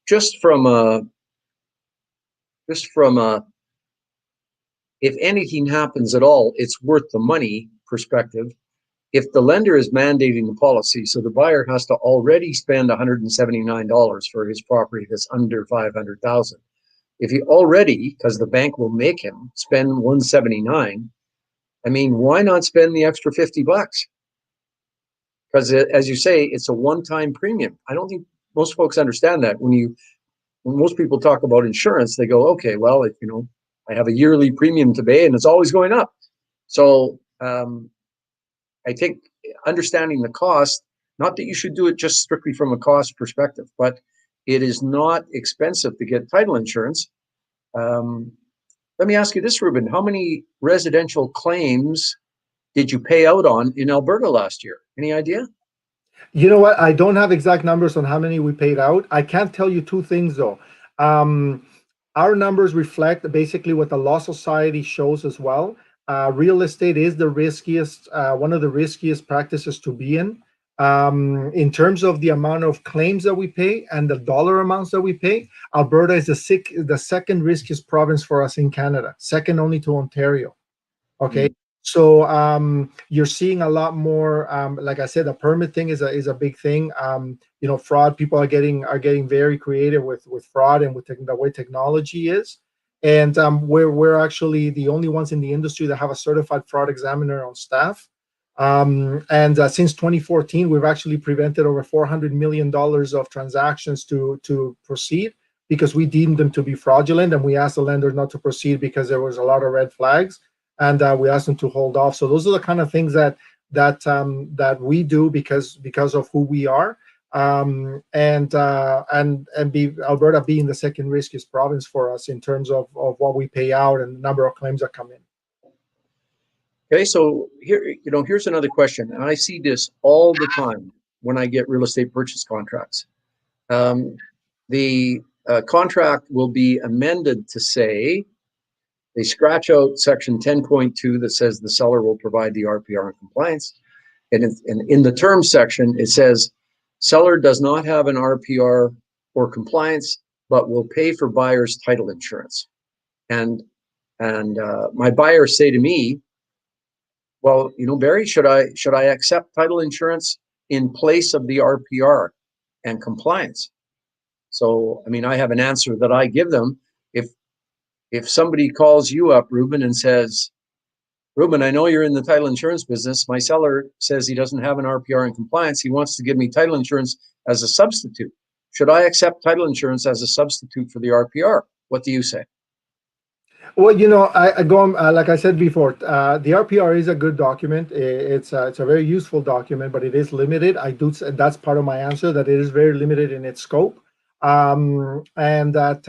just from a if anything happens at all, it's worth the money perspective. If the lender is mandating the policy, so the buyer has to already spend $179 for his property that's under $500,000. If he already, because the bank will make him spend $179, I mean, why not spend the extra $50? Because as you say, it's a one-time premium. I don't think most folks understand that when most people talk about insurance, they go, okay, well, I have a yearly premium to pay and it's always going up. So I think understanding the cost, not that you should do it just strictly from a cost perspective, but it is not expensive to get title insurance. Let me ask you this, Ruben, how many residential claims did you pay out on in Alberta last year? Any idea? You know what? I don't have exact numbers on how many we paid out. I can tell you two things though. Our numbers reflect basically what the Law Society shows as well. Real estate is the riskiest, one of the riskiest practices to be in. In terms of the amount of claims that we pay and the dollar amounts that we pay, Alberta is the second riskiest province for us in Canada, second only to Ontario. Okay. So you're seeing a lot more. Like I said, the permit thing is a big thing. Fraud. People are getting very creative with fraud and with the way technology is. And we're actually the only ones in the industry that have a certified fraud examiner on staff. And since 2014, we've actually prevented over $400 million of transactions to proceed because we deemed them to be fraudulent, and we asked the lender not to proceed because there was a lot of red flags. And we asked them to hold off. So those are the kind of things that we do because of who we are, and Alberta being the second riskiest province for us in terms of what we pay out and the number of claims that come in. Okay, so here's another question, and I see this all the time when I get real estate purchase contracts. The contract will be amended to say, they scratch out section 10.2 that says the seller will provide the RPR and compliance. And in the terms section, it says, seller does not have an RPR or compliance, but will pay for buyer's title insurance. And my buyers say to me, well, Barry, should I accept title insurance in place of the RPR and compliance? So, I have an answer that I give them. If somebody calls you up, Ruben, and says, Ruben, I know you're in the title insurance business. My seller says he doesn't have an RPR in compliance. He wants to give me title insurance as a substitute. Should I accept title insurance as a substitute for the RPR? What do you say? Well, I go on, like I said before, the RPR is a good document. It's a very useful document, but it is limited. That's part of my answer, that it is very limited in its scope. And that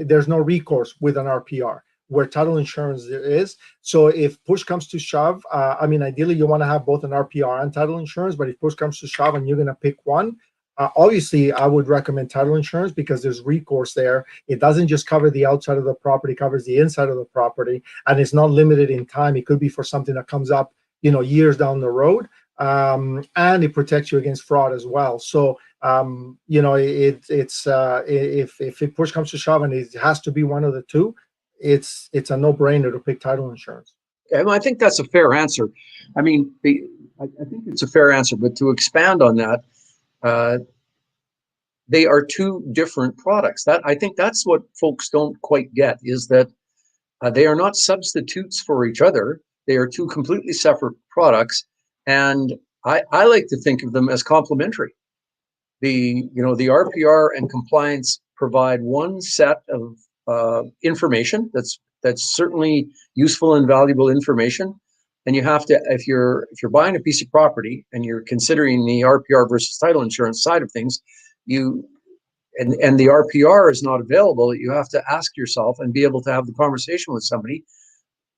there's no recourse with an RPR where title insurance is. So if push comes to shove, ideally you want to have both an RPR and title insurance, but if push comes to shove and you're going to pick one, obviously I would recommend title insurance because there's recourse there. It doesn't just cover the outside of the property, it covers the inside of the property, and it's not limited in time. It could be for something that comes up, years down the road. And it protects you against fraud as well. So if push comes to shove and it has to be one of the two, it's a no-brainer to pick title insurance. Okay, well, I think that's a fair answer. I think it's a fair answer, but to expand on that, they are two different products. I think that's what folks don't quite get, is that they are not substitutes for each other. They are two completely separate products. And I like to think of them as complementary. The RPR and compliance provide one set of information that's certainly useful and valuable information. And you have to, if you're buying a piece of property and you're considering the RPR versus title insurance side of things, and the RPR is not available, you have to ask yourself and be able to have the conversation with somebody.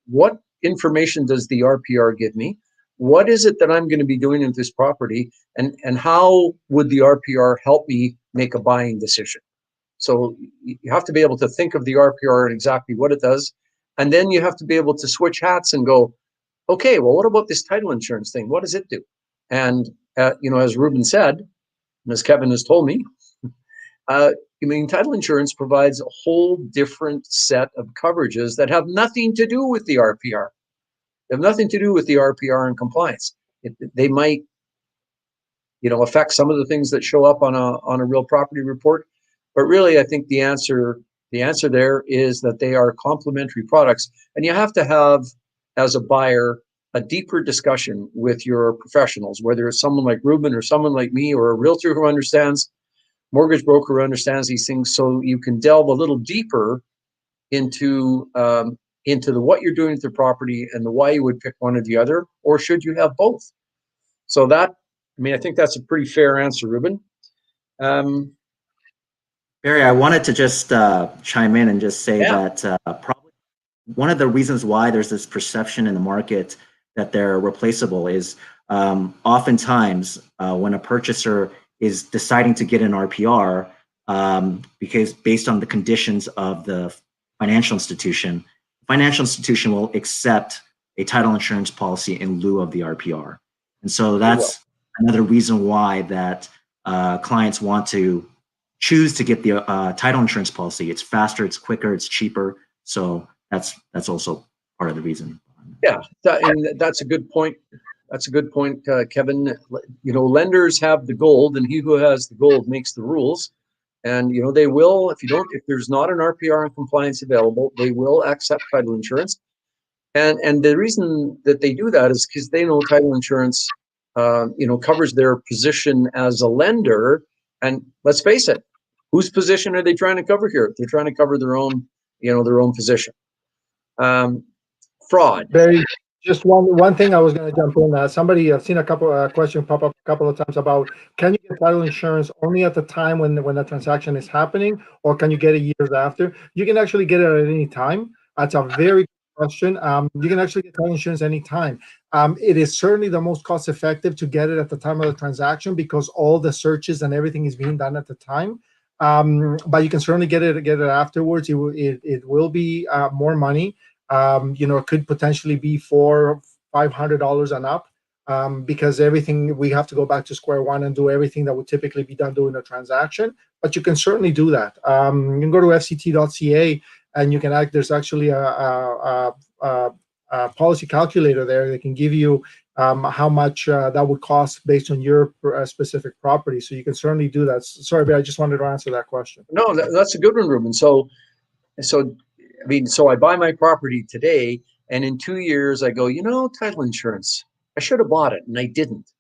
What information does the RPR give me? What is it that I'm going to be doing in this property? And how would the RPR help me make a buying decision? So you have to be able to think of the RPR and exactly what it does. And then you have to be able to switch hats and go, okay, well, what about this title insurance thing? What does it do? And, as Ruben said, and as Kevin has told me, title insurance provides a whole different set of coverages that have nothing to do with the RPR. They have nothing to do with the RPR and compliance. They might, affect some of the things that show up on a real property report. But really, I think the answer there is that they are complementary products. And you have to have, as a buyer, a deeper discussion with your professionals, whether it's someone like Ruben or someone like me or a realtor who understands. mortgage broker who understands these things, so you can delve a little deeper into what you're doing with the property and the why you would pick one or the other, or should you have both. So that, I mean, I think that's a pretty fair answer, Ruben. Barry, I wanted to just chime in and just say that probably one of the reasons why there's this perception in the market that they're replaceable is oftentimes when a purchaser is deciding to get an RPR, because based on the conditions of the financial institution will accept a title insurance policy in lieu of the RPR. And so that's another reason why that clients want to choose to get the title insurance policy. It's faster, it's quicker, it's cheaper. So that's also part of the reason. Yeah, and that's a good point. That's a good point, Kevin. You know, lenders have the gold, and he who has the gold makes the rules. And you know, they will, if there's not an RPR and compliance available, they will accept title insurance. And the reason that they do that is because they know title insurance, covers their position as a lender. And let's face it, whose position are they trying to cover here? They're trying to cover their own position. Fraud. Barry, just one thing I was going to jump in. Somebody, I've seen a couple question pop up a couple of times about, can you get title insurance only at the time when the transaction is happening, or can you get it years after? You can actually get it at any time. That's a very good question. You can actually get title insurance anytime. It is certainly the most cost effective to get it at the time of the transaction because all the searches and everything is being done at the time. But you can certainly get it afterwards. It will be more money. It could potentially be $400-500 and up, because everything, we have to go back to square one and do everything that would typically be done during a transaction. But you can certainly do that. You can go to fct.ca and you can there's actually a policy calculator there that can give you how much that would cost based on your specific property. So you can certainly do that. Sorry, but I just wanted to answer that question. No, that's a good one, Ruben. So I buy my property today, and in 2 years I go, title insurance, I should have bought it, and I didn't.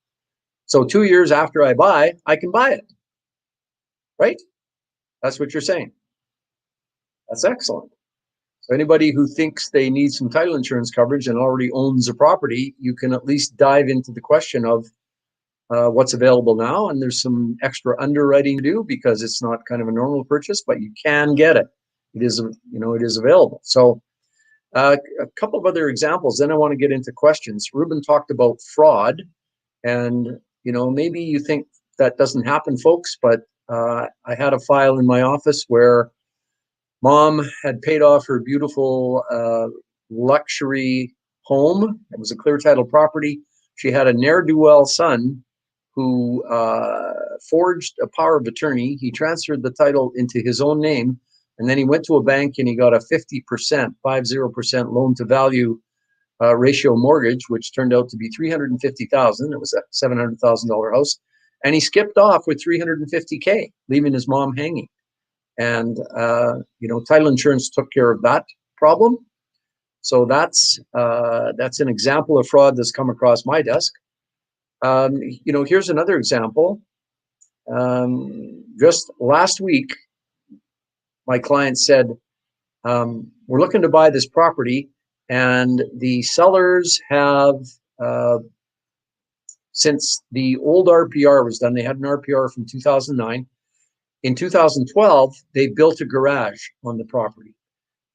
So 2 years after I buy, I can buy it, right? That's what you're saying. That's excellent. So anybody who thinks they need some title insurance coverage and already owns a property, you can at least dive into the question of what's available now, and there's some extra underwriting to do because it's not kind of a normal purchase, but you can get it. It is available. So a couple of other examples, then I want to get into questions. Ruben talked about fraud, and maybe you think that doesn't happen, folks, but I had a file in my office where mom had paid off her beautiful luxury home. It was a clear title property. She had a ne'er-do-well son who forged a power of attorney. He transferred the title into his own name, and then he went to a bank and he got a 50% loan to value ratio mortgage, which turned out to be $350,000. It was a $700,000 house, and he skipped off with $350K, leaving his mom hanging. And title insurance took care of that problem. So that's an example of fraud that's come across my desk. Here's another example. Just last week, my client said, we're looking to buy this property, and the sellers have, since the old RPR was done, they had an RPR from 2009. In 2012, they built a garage on the property,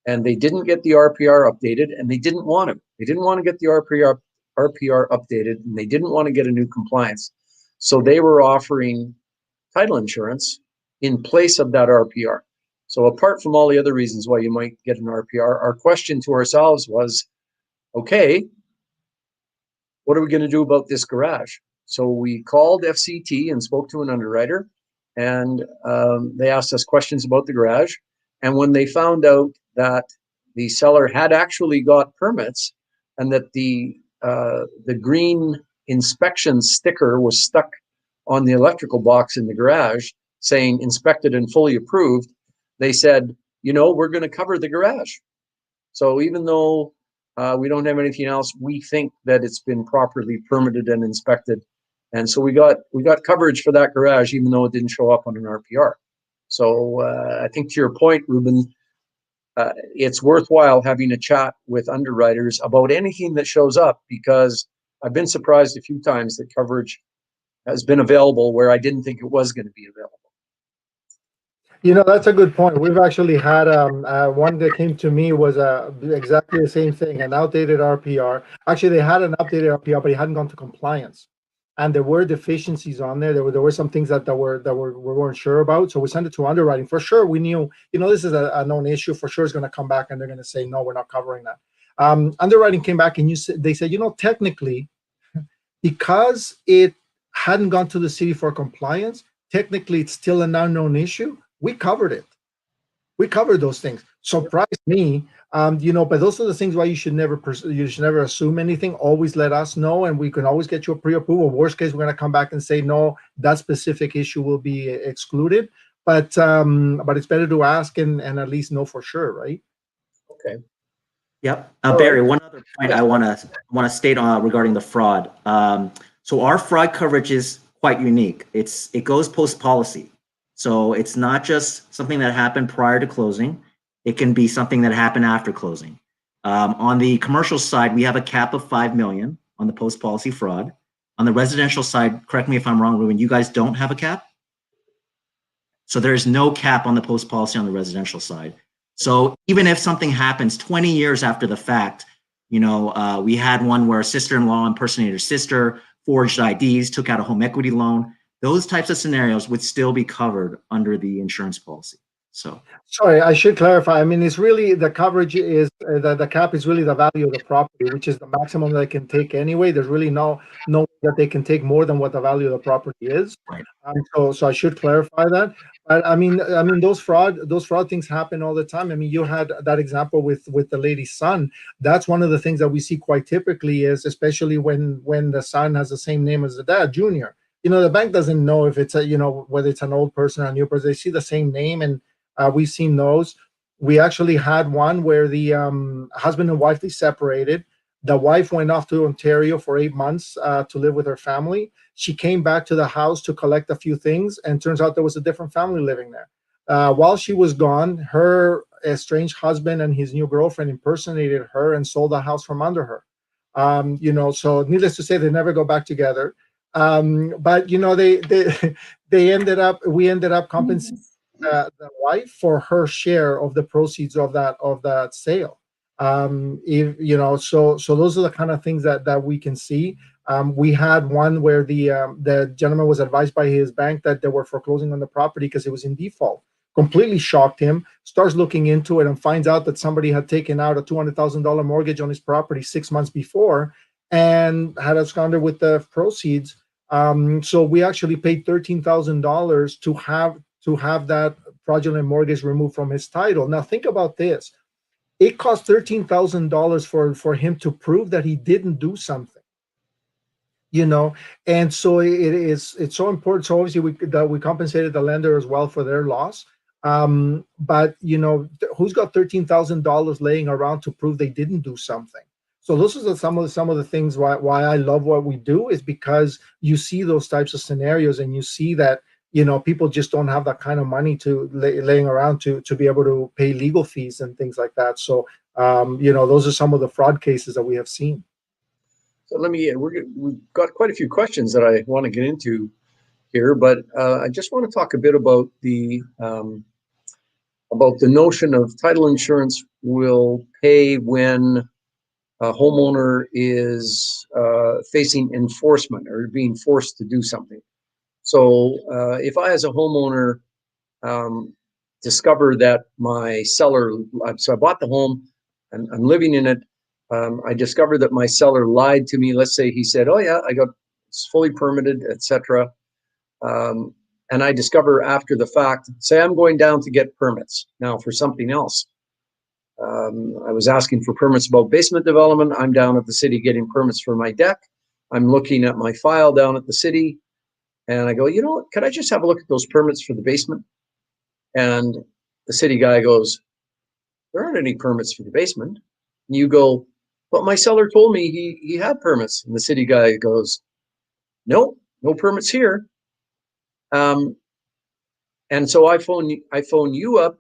and they didn't get the RPR updated, and they didn't want to. They didn't want to get the RPR updated, and they didn't want to get a new compliance. So they were offering title insurance in place of that RPR. So apart from all the other reasons why you might get an RPR, our question to ourselves was, okay, what are we going to do about this garage? So we called FCT and spoke to an underwriter, and they asked us questions about the garage. And when they found out that the seller had actually got permits and that the green inspection sticker was stuck on the electrical box in the garage saying inspected and fully approved, they said, we're going to cover the garage. So even though we don't have anything else, we think that it's been properly permitted and inspected, And so we got coverage for that garage, even though it didn't show up on an RPR. So I think to your point, Ruben, it's worthwhile having a chat with underwriters about anything that shows up, because I've been surprised a few times that coverage has been available where I didn't think it was going to be available. You know, that's a good point. We've actually had one that came to me was exactly the same thing, an outdated RPR. Actually, they had an updated RPR, but it hadn't gone to compliance, and there were deficiencies on there. There were some things that we weren't sure about. So we sent it to underwriting. For sure, we knew, you know, this is a known issue. For sure, it's going to come back, and they're going to say no, we're not covering that. Underwriting came back, and they said, you know, technically, because it hadn't gone to the city for compliance, technically it's still an unknown issue. We covered it. We covered those things. Surprised me, you know. But those are the things why you should never assume anything. Always let us know, and we can always get you a pre-approval. Worst case, we're going to come back and say no, that specific issue will be excluded. But it's better to ask and at least know for sure, right? Okay. Yep. Barry, one other point I want to state on regarding the fraud. So our fraud coverage is quite unique. It goes post policy. So it's not just something that happened prior to closing. It can be something that happened after closing. On the commercial side, we have a cap of 5 million on the post policy fraud. On the residential side, correct me if I'm wrong, Ruben, you guys don't have a cap? So there's no cap on the post policy on the residential side. So even if something happens 20 years after the fact, you know, we had one where a sister-in-law impersonated her sister, forged IDs, took out a home equity loan. Those types of scenarios would still be covered under the insurance policy. So, sorry, I should clarify. I mean, it's really the coverage is the cap is really the value of the property, which is the maximum they can take anyway. There's really no that they can take more than what the value of the property is. right. So I should clarify that. But I mean, those fraud things happen all the time. I mean, you had that example with the lady's son. That's one of the things that we see quite typically, is especially when the son has the same name as the dad, Junior. You know, the bank doesn't know if it's whether it's an old person or a new person. They see the same name, and we've seen those. We actually had one where the husband and wife, they separated. The wife went off to Ontario for 8 months to live with her family. She came back to the house to collect a few things, and turns out there was a different family living there. While she was gone, her estranged husband and his new girlfriend impersonated her and sold the house from under her. So needless to say, they never go back together. But we ended up compensating the wife for her share of the proceeds of that sale. So those are the kind of things that we can see. We had one where the gentleman was advised by his bank that they were foreclosing on the property because it was in default. Completely shocked him, starts looking into it, and finds out that somebody had taken out a $200,000 mortgage on his property 6 months before and had absconded with the proceeds. So we actually paid $13,000 to have that fraudulent mortgage removed from his title. Now think about this. It cost $13,000 for him to prove that he didn't do something. And so it's so important. So obviously we compensated the lender as well for their loss. But who's got $13,000 laying around to prove they didn't do something? So those are some of the things why I love what we do, is because you see those types of scenarios, and you see that people just don't have that kind of money to laying around to be able to pay legal fees and things like that. So those are some of the fraud cases that we have seen. So we've got quite a few questions that I want to get into here, but I just want to talk a bit about the notion of title insurance will pay when a homeowner is facing enforcement or being forced to do something. So if I, as a homeowner, discover that my seller, so I bought the home and I'm living in it, I discovered that my seller lied to me. Let's say he said, "Oh yeah, it's fully permitted, etc." And I discover after the fact, say I'm going down to get permits now for something else. I was asking for permits about basement development. I'm down at the city getting permits for my deck. I'm looking at my file down at the city, and I go, you know what, could I just have a look at those permits for the basement? And the city guy goes, there aren't any permits for the basement. And you go, but my seller told me he had permits. And the city guy goes, no, no permits here. And so I phone you up.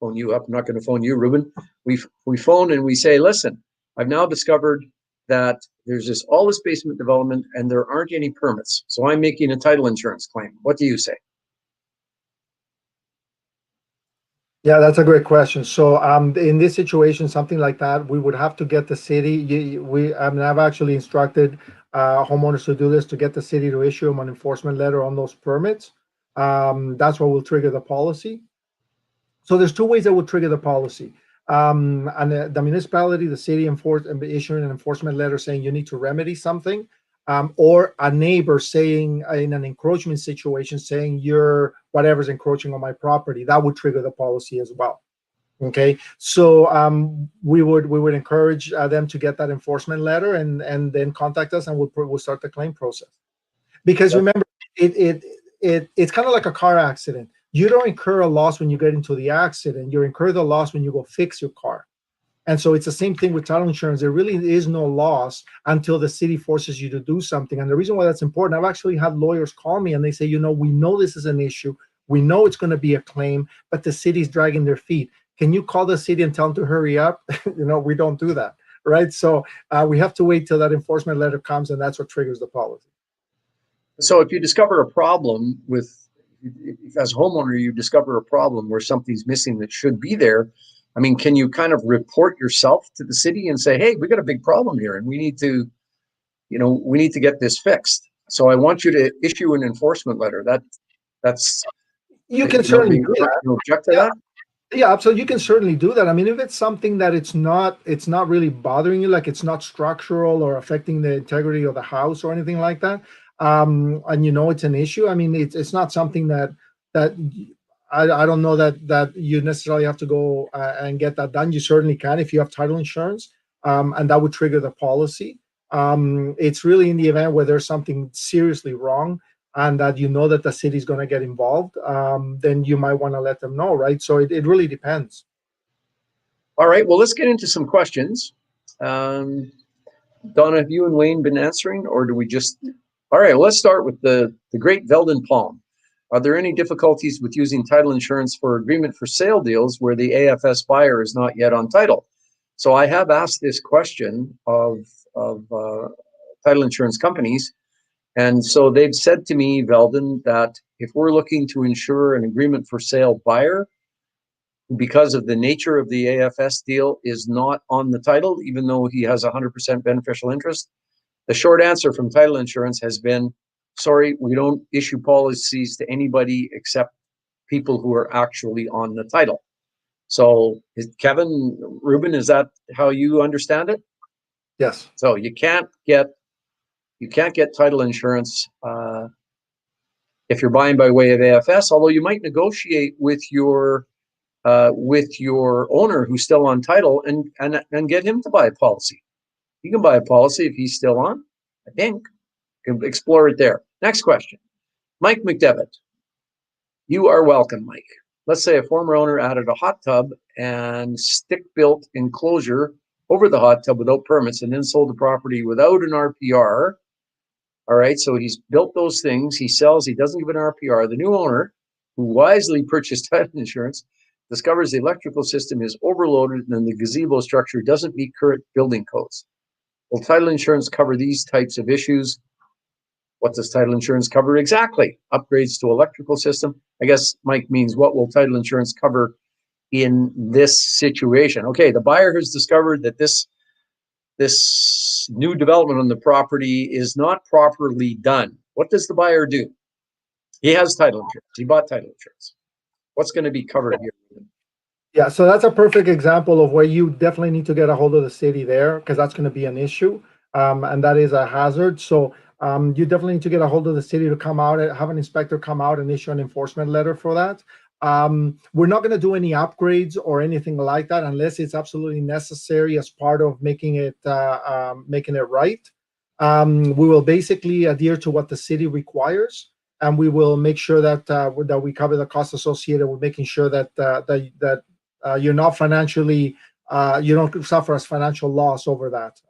I'm not going to phone you, Ruben. We phone and we say, listen, I've now discovered that there's all this basement development and there aren't any permits. So I'm making a title insurance claim. What do you say? Yeah, that's a great question. So, in this situation, something like that, we would have to get the city. I've actually instructed homeowners to do this, to get the city to issue them an enforcement letter on those permits. That's what will trigger the policy. So there's two ways that would trigger the policy. And the municipality, the city issuing an enforcement letter saying you need to remedy something, or a neighbor saying in an encroachment situation, saying whatever's encroaching on my property, that would trigger the policy as well. Okay, so we would encourage them to get that enforcement letter and then contact us, and we'll start the claim process. Because remember, it's kind of like a car accident. You don't incur a loss when you get into the accident. You incur the loss when you go fix your car. And so it's the same thing with title insurance. There really is no loss until the city forces you to do something. And the reason why that's important, I've actually had lawyers call me and they say, we know this is an issue. We know it's going to be a claim, but the city's dragging their feet. Can you call the city and tell them to hurry up? We don't do that, right? So we have to wait till that enforcement letter comes, and that's what triggers the policy. So if you discover a problem if as a homeowner, you discover a problem where something's missing that should be there, I mean, can you kind of report yourself to the city and say, hey, we got a big problem here and we need to get this fixed. So I want you to issue an enforcement letter. You can certainly do that. You object to that? Yeah, absolutely. You can certainly do that. I mean, if it's something that it's not really bothering you, like it's not structural or affecting the integrity of the house or anything like that, and it's an issue. I mean, it's not something that I don't know that you necessarily have to go and get that done. You certainly can if you have title insurance, and that would trigger the policy. It's really in the event where there's something seriously wrong and that that the city's going to get involved, then you might want to let them know, right? So it really depends. All right, well, let's get into some questions. Donna, have you and Wayne been answering, or do we just... All right, well, let's start with the great Valden Palm. Are there any difficulties with using title insurance for agreement for sale deals where the AFS buyer is not yet on title? So I have asked this question of title insurance companies, and so they've said to me, Valden, that if we're looking to insure an agreement for sale buyer, because of the nature of the AFS deal, is not on the title, even though he has 100% beneficial interest, the short answer from title insurance has been, sorry, we don't issue policies to anybody except people who are actually on the title. So Kevin, Ruben, is that how you understand it? Yes. So you can't get title insurance if you're buying by way of AFS, although you might negotiate with your owner who's still on title and get him to buy a policy. You can buy a policy if he's still on, I think. You can explore it there. Next question. Mike McDevitt. You are welcome, Mike. Let's say a former owner added a hot tub and stick-built enclosure over the hot tub without permits and then sold the property without an RPR. All right, so he's built those things. He sells. He doesn't give an RPR. The new owner, who wisely purchased title insurance, discovers the electrical system is overloaded and the gazebo structure doesn't meet current building codes. Will title insurance cover these types of issues? What does title insurance cover exactly? Upgrades to electrical system? I guess Mike means, what will title insurance cover in this situation? Okay, the buyer has discovered that this new development on the property is not properly done. What does the buyer do? He has title insurance. He bought title insurance. What's going to be covered here? Yeah, so that's a perfect example of where you definitely need to get a hold of the city there, because that's going to be an issue, and that is a hazard. So you definitely need to get a hold of the city to come out, have an inspector come out and issue an enforcement letter for that. We're not going to do any upgrades or anything like that unless it's absolutely necessary as part of making it right. We will basically adhere to what the city requires, and we will make sure that we cover the costs associated with making sure that you're not financially you don't suffer as financial loss over that.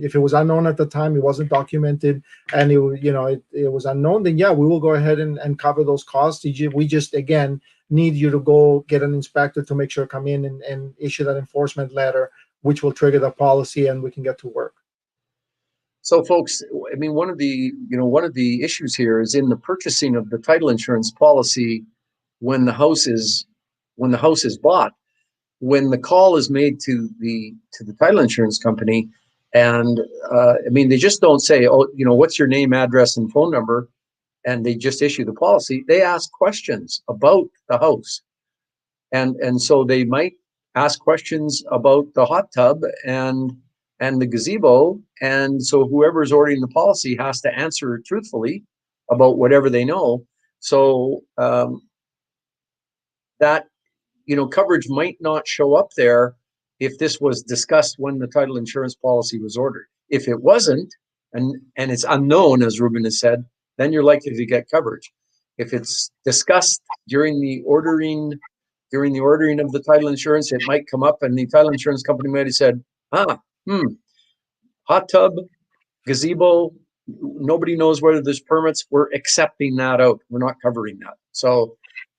If it was unknown at the time, it wasn't documented, and it was unknown, then yeah, we will go ahead and cover those costs. We just, again, need you to go get an inspector to make sure come in and issue that enforcement letter, which will trigger the policy, and we can get to work. So, folks, I mean, one of the issues here is in the purchasing of the title insurance policy when the house is bought. When the call is made to the title insurance company, and I mean, they just don't say, oh, what's your name, address, and phone number, and they just issue the policy. They ask questions about the house, and so they might ask questions about the hot tub and the gazebo, and so whoever's ordering the policy has to answer truthfully about whatever they know. So that coverage might not show up there if this was discussed when the title insurance policy was ordered. If it wasn't, and it's unknown, as Ruben has said, then you're likely to get coverage. If it's discussed during the ordering of the title insurance, it might come up, and the title insurance company might have said, hot tub, gazebo, nobody knows whether there's permits. We're accepting that out. We're not covering that. So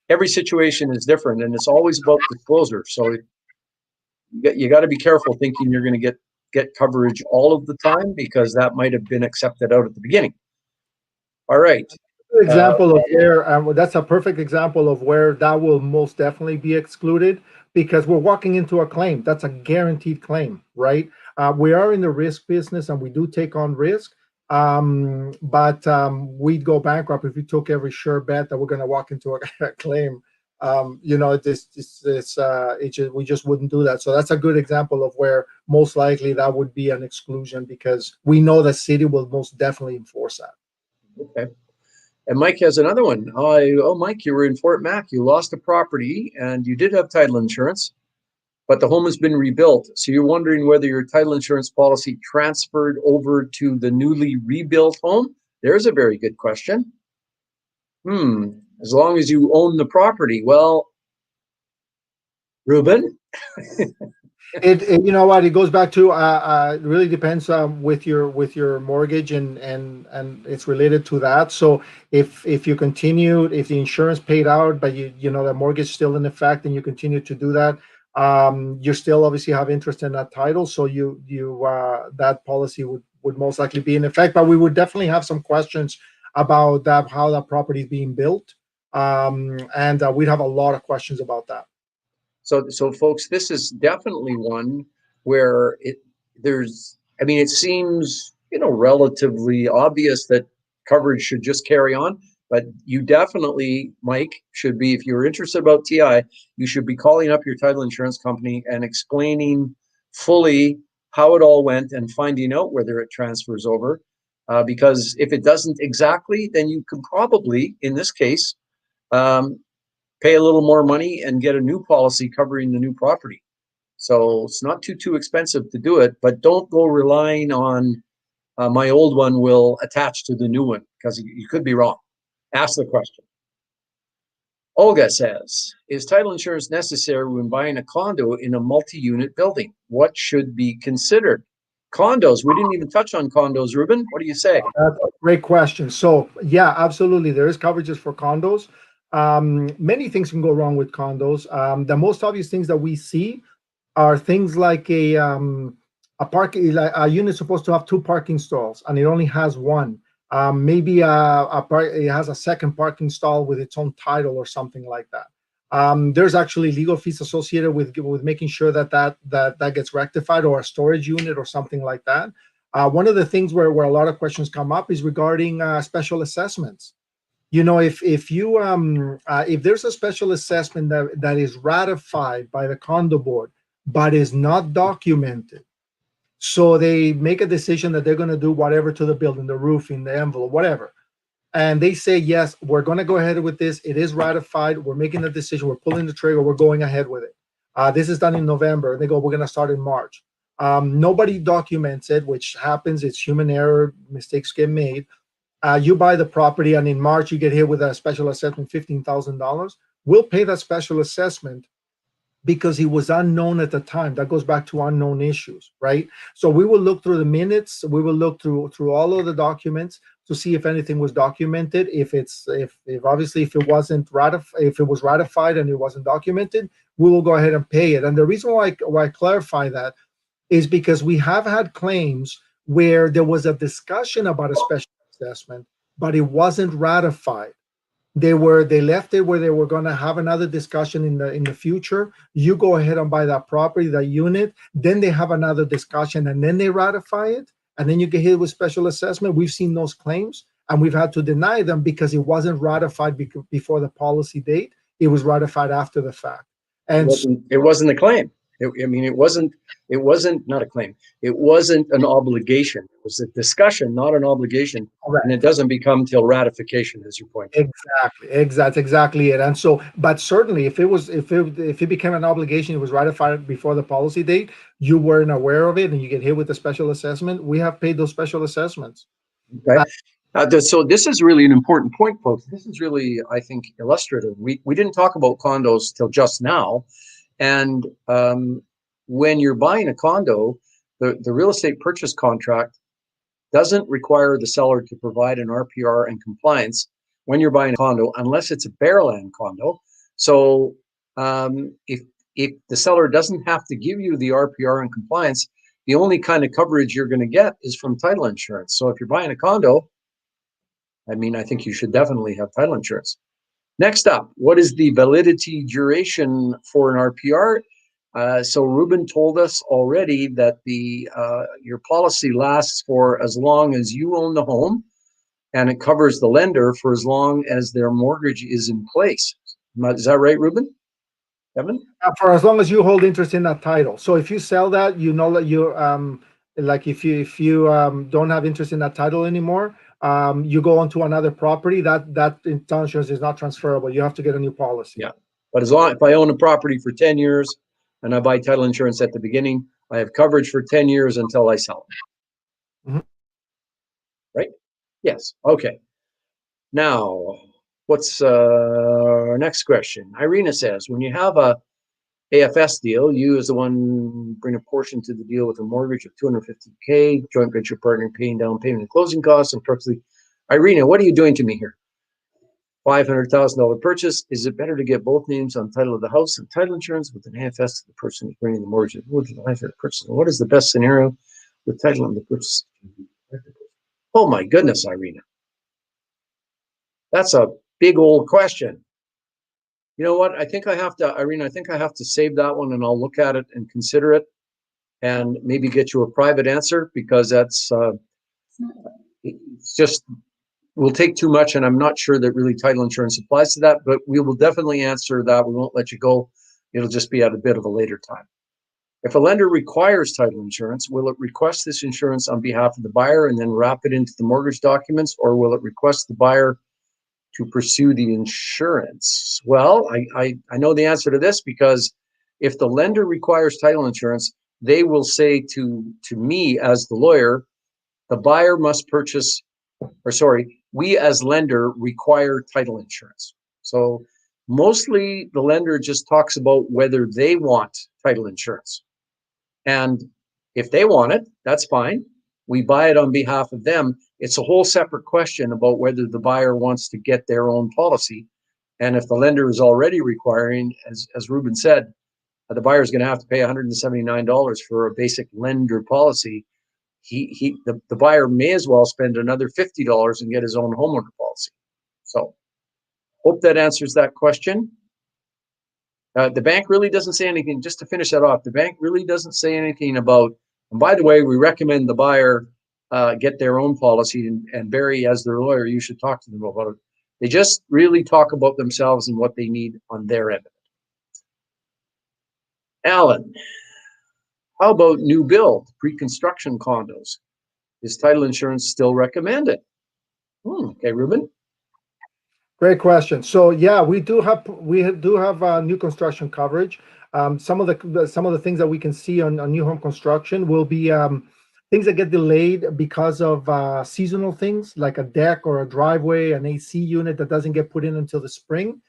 every situation is different, and it's always about disclosure. So you got to be careful thinking you're going to get coverage all of the time, because that might have been accepted out at the beginning. All right. Example of where that's a perfect example of where that will most definitely be excluded, because we're walking into a claim. That's a guaranteed claim, right? We are in the risk business, and we do take on risk. But we'd go bankrupt if we took every sure bet that we're going to walk into a claim. We just wouldn't do that. So that's a good example of where most likely that would be an exclusion, because we know the city will most definitely enforce that. Okay. And Mike has another one. Mike, you were in Fort Mac. You lost a property, and you did have title insurance, but the home has been rebuilt. So you're wondering whether your title insurance policy transferred over to the newly rebuilt home? There's a very good question. As long as you own the property. Well, Ruben? You know what? It goes back to it really depends with your mortgage, and it's related to that. So if you continue, if the insurance paid out, but the mortgage still in effect, and you continue to do that, you still obviously have interest in that title. So you that policy would most likely be in effect. But we would definitely have some questions about that, how that property is being built, and we'd have a lot of questions about that. So folks, this is definitely one where it seems, relatively obvious that coverage should just carry on, but you definitely, Mike, should be, if you're interested about TI, you should be calling up your title insurance company and explaining fully how it all went and finding out whether it transfers over. Because if it doesn't exactly, then you can probably, in this case, pay a little more money and get a new policy covering the new property. So it's not too expensive to do it, but don't go relying on my old one will attach to the new one, because you could be wrong. Ask the question. Olga says, is title insurance necessary when buying a condo in a multi-unit building? What should be considered? Condos, we didn't even touch on condos, Ruben. What do you say? That's a great question. So yeah, absolutely. There is coverages for condos. Many things can go wrong with condos. The most obvious things that we see are things like a unit supposed to have 2 parking stalls, and it only has 1. Maybe it has a second parking stall with its own title or something like that. There's actually legal fees associated with making sure that gets rectified, or a storage unit or something like that. One of the things where a lot of questions come up is regarding special assessments. If there's a special assessment that is ratified by the condo board but is not documented, so they make a decision that they're going to do whatever to the building, the roofing, the envelope, whatever, and they say, yes, we're going to go ahead with this, it is ratified, we're making a decision, we're pulling the trigger, we're going ahead with it. This is done in November, and they go, we're going to start in March. Nobody documents it, which happens. It's human error, mistakes get made. You buy the property, and in March you get hit with a special assessment, $15,000. We'll pay that special assessment because it was unknown at the time. That goes back to unknown issues, right? So we will look through the minutes. We will look through all of the documents to see if anything was documented. If obviously if it wasn't ratified, if it was ratified and it wasn't documented, we will go ahead and pay it. And the reason why I clarify that is because we have had claims where there was a discussion about a special assessment, but it wasn't ratified. They left it where they were going to have another discussion in the future. You go ahead and buy that property, that unit, then they have another discussion, and then they ratify it, and then you get hit with special assessment. We've seen those claims, and we've had to deny them because it wasn't ratified before the policy date. It was ratified after the fact. And it wasn't a claim. It wasn't not a claim. It wasn't an obligation. It was a discussion, not an obligation. Correct. And it doesn't become till ratification, as you point out. Exactly it. And so, but certainly if it became an obligation, it was ratified before the policy date, you weren't aware of it and you get hit with a special assessment, we have paid those special assessments. Okay. So this is really an important point, folks. This is really, I think, illustrative. We didn't talk about condos till just now. And when you're buying a condo, the real estate purchase contract doesn't require the seller to provide an RPR and compliance when you're buying a condo, unless it's a bare land condo. So if the seller doesn't have to give you the RPR and compliance, the only kind of coverage you're going to get is from title insurance. So if you're buying a condo, I think you should definitely have title insurance. Next up, what is the validity duration for an RPR? So Ruben told us already that your policy lasts for as long as you own the home, and it covers the lender for as long as their mortgage is in place. Is that right, Ruben? Kevin? For as long as you hold interest in that title. So if you sell that, you know that you like if you don't have interest in that title anymore, you go onto another property, that title insurance is not transferable. You have to get a new policy. Yeah, but if I own a property for 10 years and I buy title insurance at the beginning, I have coverage for 10 years until I sell it. Mm-hmm. Right? Yes. Okay. Now, what's our next question? Irina says, when you have a AFS deal, you as the one bring a portion to the deal with a mortgage of $250K, joint venture partner paying down payment and closing costs, and perfectly. Irina, what are you doing to me here? $500,000 purchase. Is it better to get both names on title of the house and title insurance with an AFS to the person who's bringing the mortgage? What is the best scenario with title on the purchase? Oh my goodness, Irina. That's a big old question. You know what? Irina, I think I have to save that one, and I'll look at it and consider it and maybe get you a private answer, because it's just will take too much, and I'm not sure that really title insurance applies to that, but we will definitely answer that. We won't let you go. It'll just be at a bit of a later time. If a lender requires title insurance, will it request this insurance on behalf of the buyer and then wrap it into the mortgage documents, or will it request the buyer to pursue the insurance? Well, I know the answer to this, because if the lender requires title insurance, they will say to me as the lawyer, the buyer must purchase, we as lender require title insurance. So mostly the lender just talks about whether they want title insurance. And if they want it, that's fine. We buy it on behalf of them. It's a whole separate question about whether the buyer wants to get their own policy. And if the lender is already requiring, as Ruben said, the buyer is going to have to pay $179 for a basic lender policy. The buyer may as well spend another $50 and get his own homeowner policy. So hope that answers that question. The bank really doesn't say anything, just to finish that off, the bank really doesn't say anything about, and by the way, we recommend the buyer get their own policy, and Barry, as their lawyer, you should talk to them about it. They just really talk about themselves and what they need on their end. Alan, how about new build, pre-construction condos? Is title insurance still recommended? Okay, Ruben. Great question. So yeah, we do have new construction coverage. Some of the things that we can see on new home construction will be things that get delayed because of seasonal things, like a deck or a driveway, an AC unit that doesn't get put in until the spring.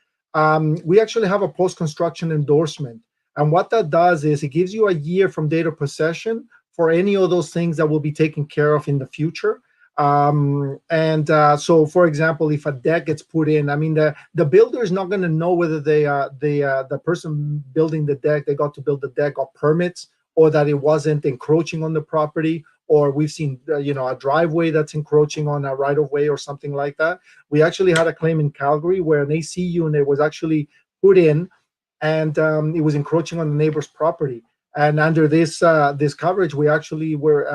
We actually have a post-construction endorsement, And what that does is it gives you a year from date of possession for any of those things that will be taken care of in the future. So, for example, if a deck gets put in, I mean, the builder is not going to know whether the person building the deck, they got to build the deck, got permits, or that it wasn't encroaching on the property, or we've seen a driveway that's encroaching on a right of way or something like that. We actually had a claim in Calgary where an AC unit was actually put in, and it was encroaching on the neighbor's property. And under this coverage, we actually were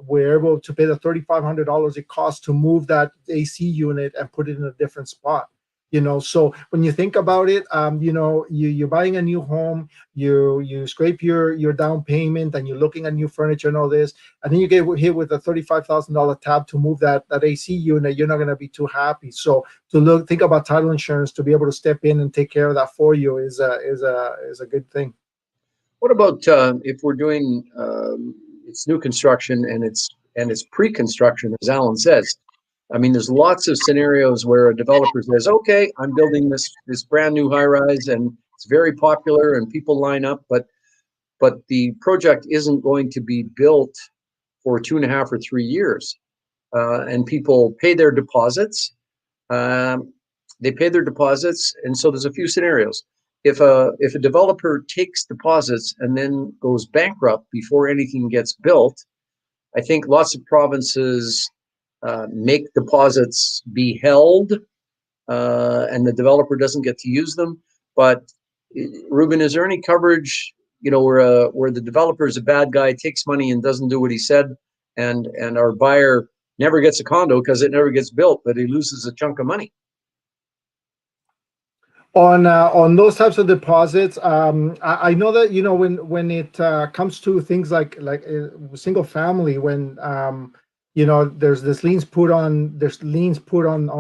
able to pay the $3,500 it cost to move that AC unit and put it in a different spot. So when you think about it, you're buying a new home, you scrape your down payment, and you're looking at new furniture and all this, and then you get hit with a $35,000 tab to move that AC unit. You're not going to be too happy. So to think about title insurance to be able to step in and take care of that for you is a good thing. What about if we're doing it's new construction and it's pre-construction, as Alan says? I mean, there's lots of scenarios where a developer says, "Okay, I'm building this brand new high rise, and it's very popular, and people line up, but the project isn't going to be built for 2.5 or 3 years, and people pay their deposits. They pay their deposits, and so there's a few scenarios. If a developer takes deposits and then goes bankrupt before anything gets built, I think lots of provinces make deposits be held, and the developer doesn't get to use them. But Ruben, is there any coverage, where the developer is a bad guy, takes money and doesn't do what he said, and our buyer never gets a condo because it never gets built, but he loses a chunk of money? On those types of deposits, I know that when it comes to things like single family, when there's liens put on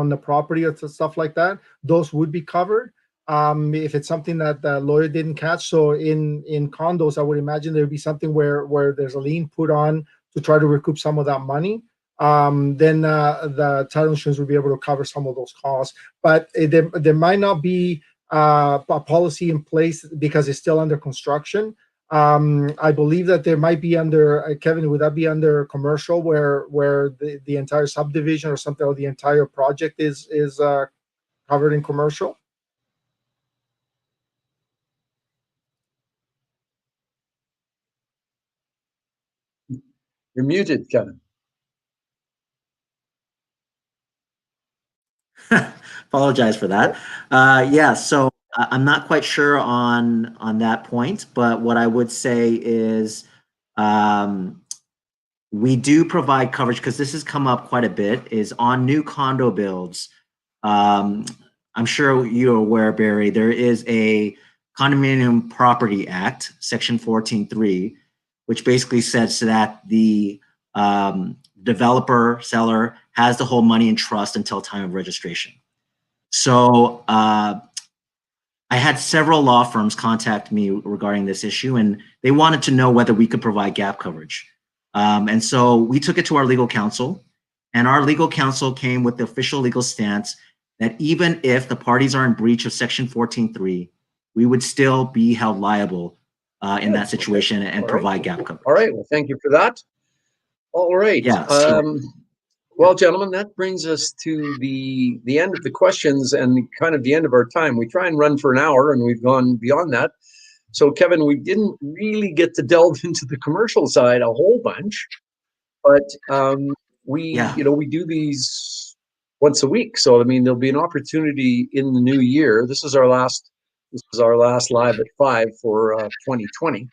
the property or stuff like that, those would be covered if it's something that the lawyer didn't catch. So in condos, I would imagine there'd be something where there's a lien put on to try to recoup some of that money. Then the title insurance would be able to cover some of those costs. But there might not be a policy in place because it's still under construction. I believe that there might be under, Kevin, would that be under commercial where the entire subdivision or something, or the entire project is covered in commercial? You're muted, Kevin. Apologize for that. So I'm not quite sure on that point, but what I would say is we do provide coverage, because this has come up quite a bit, is on new condo builds. I'm sure you're aware, Barry, there is a Condominium Property Act, Section 14.3, which basically says that the developer, seller, has to hold money in trust until time of registration. So I had several law firms contact me regarding this issue, and they wanted to know whether we could provide gap coverage. And so we took it to our legal counsel, and our legal counsel came with the official legal stance that even if the parties are in breach of Section 14.3, we would still be held liable in that situation and provide gap coverage. All right. Well, thank you for that. All right. Yeah. Well, gentlemen, that brings us to the end of the questions and kind of the end of our time. We try and run for an hour, and we've gone beyond that. So, Kevin, we didn't really get to delve into the commercial side a whole bunch, but we do these once a week. So, I mean, there'll be an opportunity in the new year. This is our last live at 5 for 2020,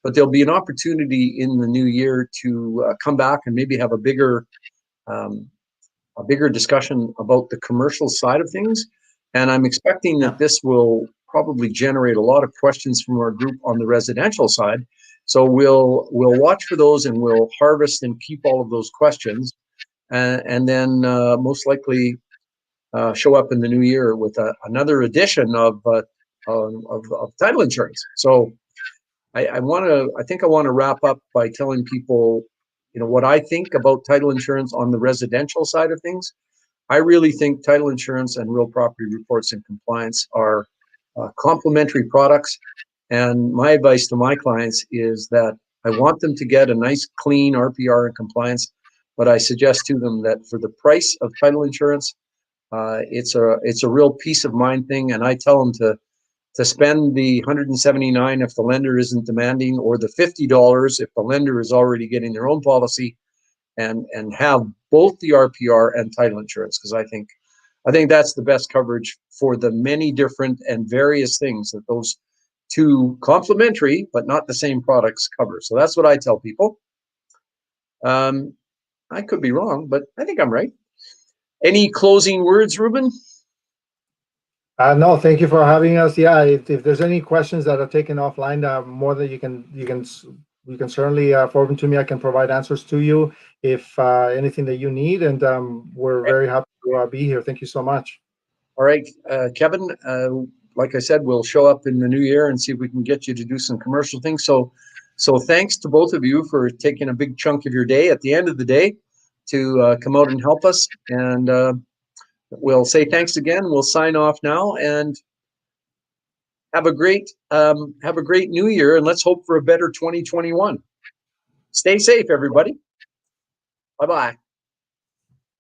but there'll be an opportunity in the new year to come back and maybe have a bigger discussion about the commercial side of things. And I'm expecting that this will probably generate a lot of questions from our group on the residential side. So we'll watch for those, and we'll harvest and keep all of those questions, and then most likely show up in the new year with another edition of title insurance. So I think I want to wrap up by telling people, what I think about title insurance on the residential side of things. I really think title insurance and real property reports and compliance are complementary products, And my advice to my clients is that I want them to get a nice, clean RPR and compliance, but I suggest to them that for the price of title insurance, it's a real peace of mind thing. And I tell them to spend the $179 if the lender isn't demanding, or the $50 if the lender is already getting their own policy, and have both the RPR and title insurance, because I think that's the best coverage for the many different and various things that those two complementary but not the same products cover. So that's what I tell people. I could be wrong, but I think I'm right. Any closing words, Ruben? No, thank you for having us. Yeah, if there's any questions that are taken offline, more than you can certainly forward them to me. I can provide answers to you if anything that you need, and we're very happy to be here. Thank you so much. All right, Kevin, like I said, we'll show up in the new year and see if we can get you to do some commercial things. So thanks to both of you for taking a big chunk of your day at the end of the day to come out and help us. And we'll say thanks again. We'll sign off now and have a great new year. And let's hope for a better 2021. Stay safe, everybody. Bye-bye.